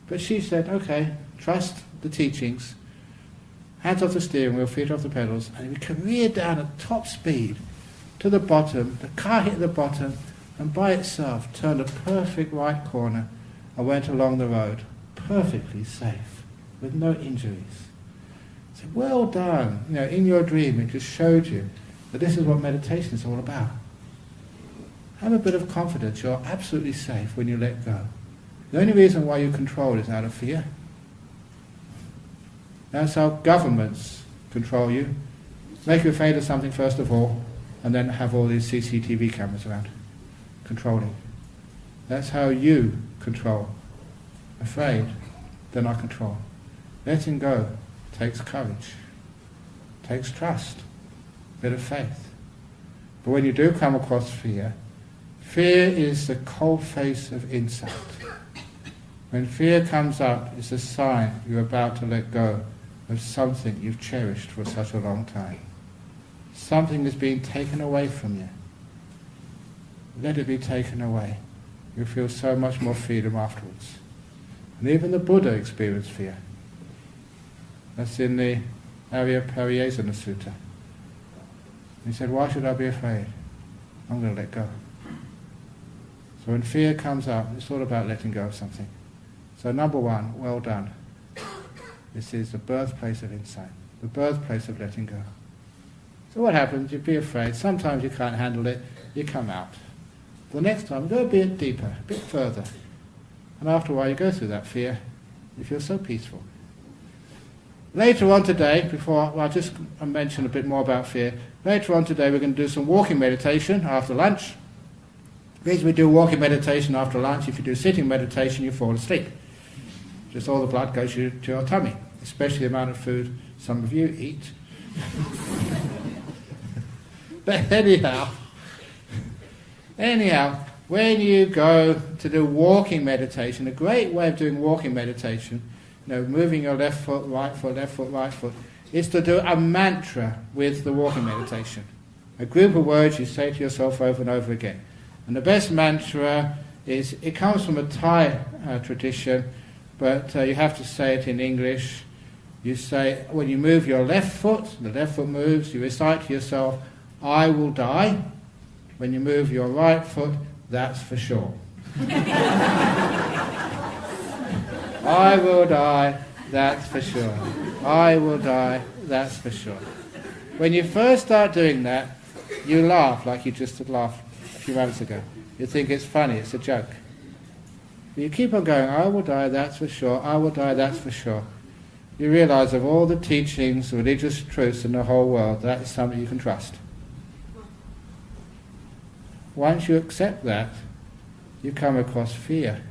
But she said, okay, trust the teachings, hands off the steering wheel, feet off the pedals, and we careered down at top speed to the bottom. The car hit the bottom, and by itself turned a perfect right corner and went along the road, perfectly safe, with no injuries. I said, well done. You know, in your dream, it just showed you that this is what meditation is all about. Have a bit of confidence. You're absolutely safe when you let go. The only reason why you control is out of fear. That's how governments control you. Make you afraid of something first of all, and then have all these CCTV cameras around, controlling. That's how you control. Afraid, then I control. Letting go takes courage, takes trust, a bit of faith. But when you do come across fear, fear is the cold face of insight. When fear comes up, it's a sign you're about to let go of something you've cherished for such a long time. Something is being taken away from you. Let it be taken away. You'll feel so much more freedom afterwards. And even the Buddha experienced fear. That's in the Arya Pariyesana Sutta. He said, why should I be afraid? I'm going to let go. So when fear comes up, it's all about letting go of something. So number one, well done. This is the birthplace of insight, the birthplace of letting go. So what happens? You be afraid. Sometimes you can't handle it. You come out. The next time, go a bit deeper, a bit further. And after a while, you go through that fear. You feel so peaceful. Later on today, I'll just mention a bit more about fear. Later on today, we're going to do some walking meditation after lunch. The reason we do walking meditation after lunch, if you do sitting meditation, you fall asleep. Just all the blood goes to your tummy, especially the amount of food some of you eat. But anyhow, when you go to do walking meditation, a great way of doing walking meditation, moving your left foot, right foot, right foot, is to do a mantra with the walking meditation. A group of words you say to yourself over and over again. And the best mantra is, it comes from a Thai tradition, but you have to say it in English. You say, when you move your left foot, the left foot moves, you recite to yourself, I will die. When you move your right foot, that's for sure. I will die, that's for sure. I will die, that's for sure. When you first start doing that, you laugh like you just had laughed a few moments ago. You think it's funny, it's a joke. But you keep on going, I will die, that's for sure. I will die, that's for sure. You realize of all the teachings, religious truths in the whole world, that is something you can trust. Once you accept that, you come across fear.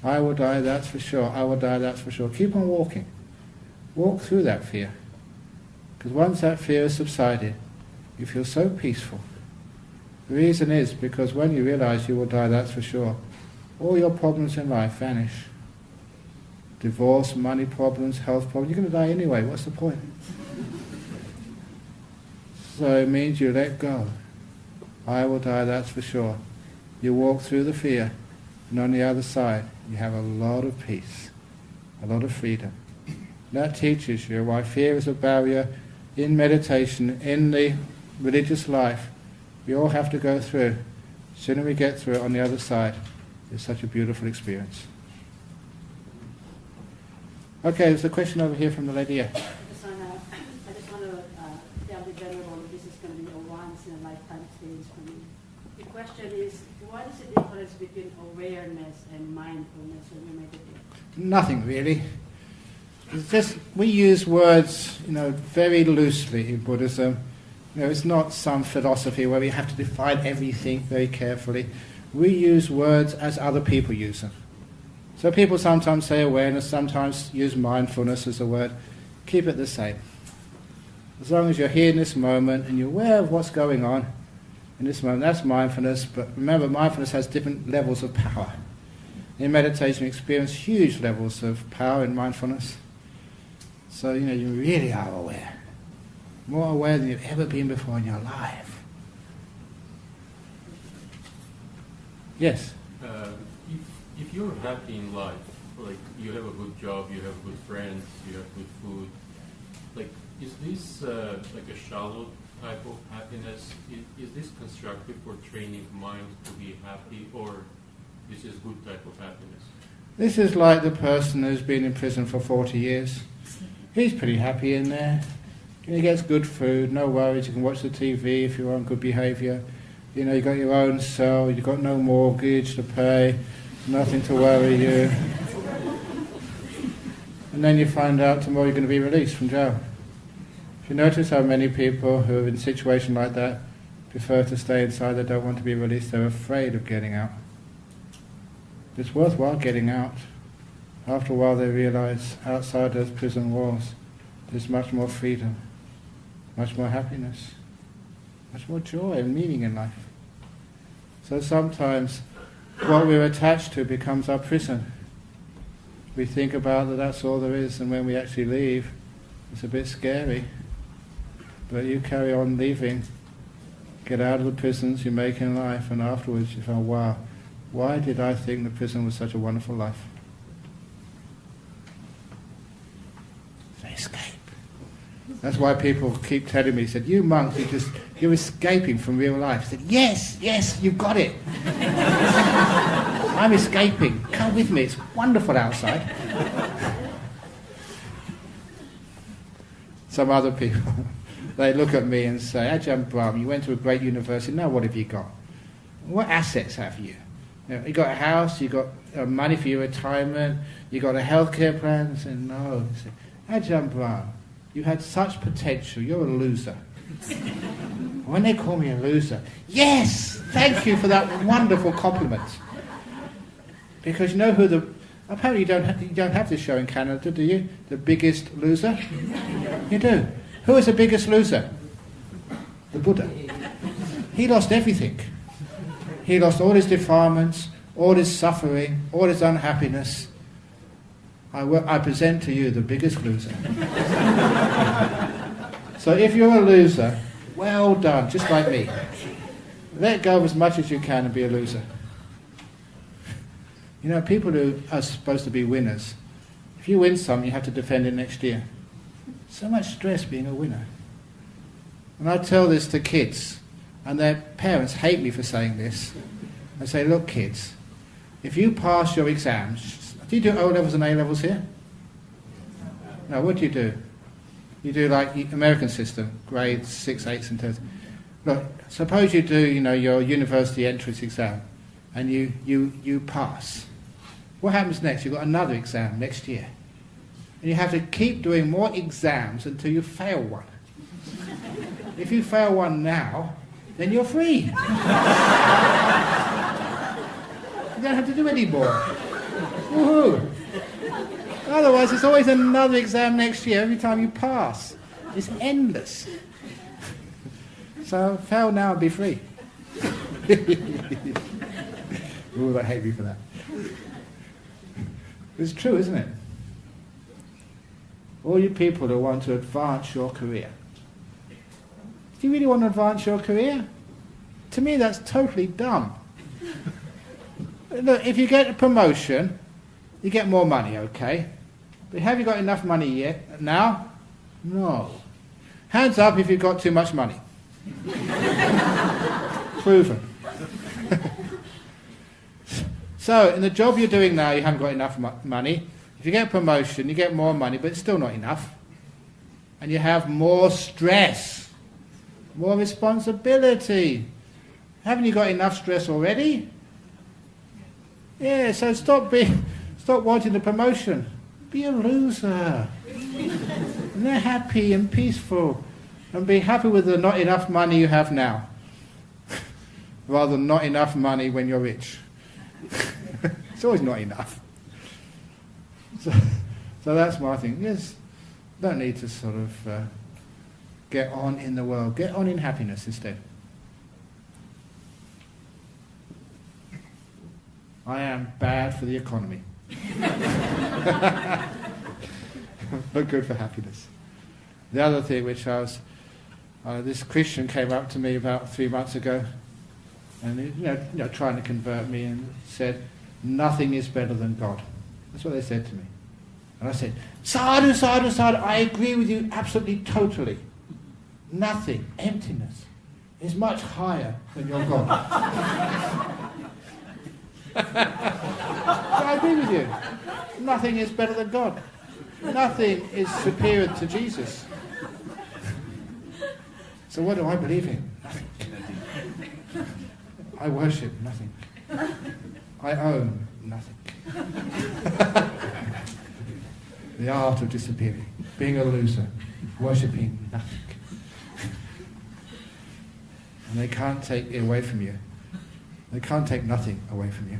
I will die, that's for sure. I will die, that's for sure. Keep on walking. Walk through that fear. Because once that fear has subsided, you feel so peaceful. The reason is because when you realize you will die, that's for sure, all your problems in life vanish. Divorce, money problems, health problems, you're going to die anyway, what's the point? So it means you let go. I will die, that's for sure. You walk through the fear, and on the other side, you have a lot of peace, a lot of freedom. That teaches you why fear is a barrier in meditation, in the religious life, we all have to go through. The sooner we get through it on the other side, it's such a beautiful experience. Okay, there's a question over here from the lady. Yeah. I just want to tell the Venerable that this is going to be a once-in-a-lifetime experience for me. The question is, what is the difference between awareness and mindfulness when you meditate? Nothing really. It's just, we use words, very loosely in Buddhism. It's not some philosophy where we have to define everything very carefully. We use words as other people use them. So people sometimes say awareness, sometimes use mindfulness as a word. Keep it the same. As long as you're here in this moment and you're aware of what's going on in this moment, that's mindfulness. But remember, mindfulness has different levels of power. In meditation, you experience huge levels of power in mindfulness. So, you really are aware. More aware than you've ever been before in your life. Yes? If you're happy in life, like you have a good job, you have good friends, you have good food, like is this like a shallow type of happiness? Is this constructive for training mind to be happy, or this is good type of happiness? This is like the person who's been in prison for 40 years. He's pretty happy in there. He gets good food, no worries, you can watch the TV if you're on good behaviour. You've got your own cell, you've got no mortgage to pay, nothing to worry you. And then you find out tomorrow you're going to be released from jail. If you notice how many people who are in a situation like that prefer to stay inside, they don't want to be released, they're afraid of getting out. It's worthwhile getting out. After a while they realize outside those prison walls there's much more freedom, much more happiness, much more joy and meaning in life. So sometimes what we're attached to becomes our prison. We think about that that's all there is, and when we actually leave, it's a bit scary. But you carry on leaving, get out of the prisons you make in life, and afterwards you find, wow, why did I think the prison was such a wonderful life? They escape. That's why people keep telling me, said, you monks, you're escaping from real life. I said, yes, you've got it. I'm escaping. Come with me, it's wonderful outside. Some other people, they look at me and say, Ajahn Brahm, you went to a great university, now what have you got? What assets have you? You got a house, you got money for your retirement, you got a healthcare plan? I said, no. I said, Ajahn Brahm, you had such potential, you're a loser. When they call me a loser, yes, thank you for that wonderful compliment. Because you know who apparently you don't have this show in Canada, do you? The Biggest Loser? You do. Who is the biggest loser? The Buddha. He lost everything. He lost all his defilements, all his suffering, all his unhappiness. I present to you the biggest loser. So if you're a loser, well done, just like me. Let go of as much as you can and be a loser. People who are supposed to be winners, if you win some, you have to defend it next year. So much stress being a winner. And I tell this to kids, and their parents hate me for saying this. I say, look kids, if you pass your exams, do you do O-levels and A-levels here? No, what do? You do like the American system, grades 6, 8s and 10s. Look, suppose you do, your university entrance exam, and you pass. What happens next? You've got another exam next year. And you have to keep doing more exams until you fail one. If you fail one now, then you're free. You don't have to do any more. Woohoo! Otherwise, it's always another exam next year every time you pass. It's endless. So fail now and be free. Ooh, they hate me for that. It's true, isn't it? All you people who want to advance your career. Do you really want to advance your career? To me, that's totally dumb. Look, if you get a promotion, you get more money, okay? But have you got enough money yet? Now? No. Hands up if you've got too much money. Proven. So, in the job you're doing now, you haven't got enough money. If you get a promotion, you get more money, but it's still not enough. And you have more stress, more responsibility. Haven't you got enough stress already? Yeah, so stop wanting the promotion. Be a loser. And they're happy and peaceful. And be happy with the not enough money you have now. Rather than not enough money when you're rich. It's always not enough. So that's my thing. Yes, don't need to sort of get on in the world. Get on in happiness instead. I am bad for the economy. But good for happiness. The other thing which I was, this Christian came up to me about 3 months ago, and he, trying to convert me, and said, "Nothing is better than God." That's what they said to me. And I said, "Sadhu, sadhu, sadhu, I agree with you absolutely, totally. Nothing, emptiness, is much higher than your God." So I agree with you. Nothing is better than God. Nothing is superior to Jesus. So what do I believe in? Nothing. I worship nothing. I own nothing. The art of disappearing, being a loser, worshipping nothing. And they can't take it away from you. They can't take nothing away from you.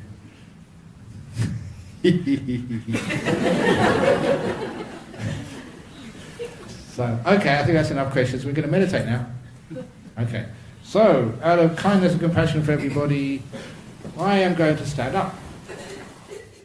So, okay, I think that's enough questions. We're going to meditate now. Okay. So, out of kindness and compassion for everybody, I am going to stand up.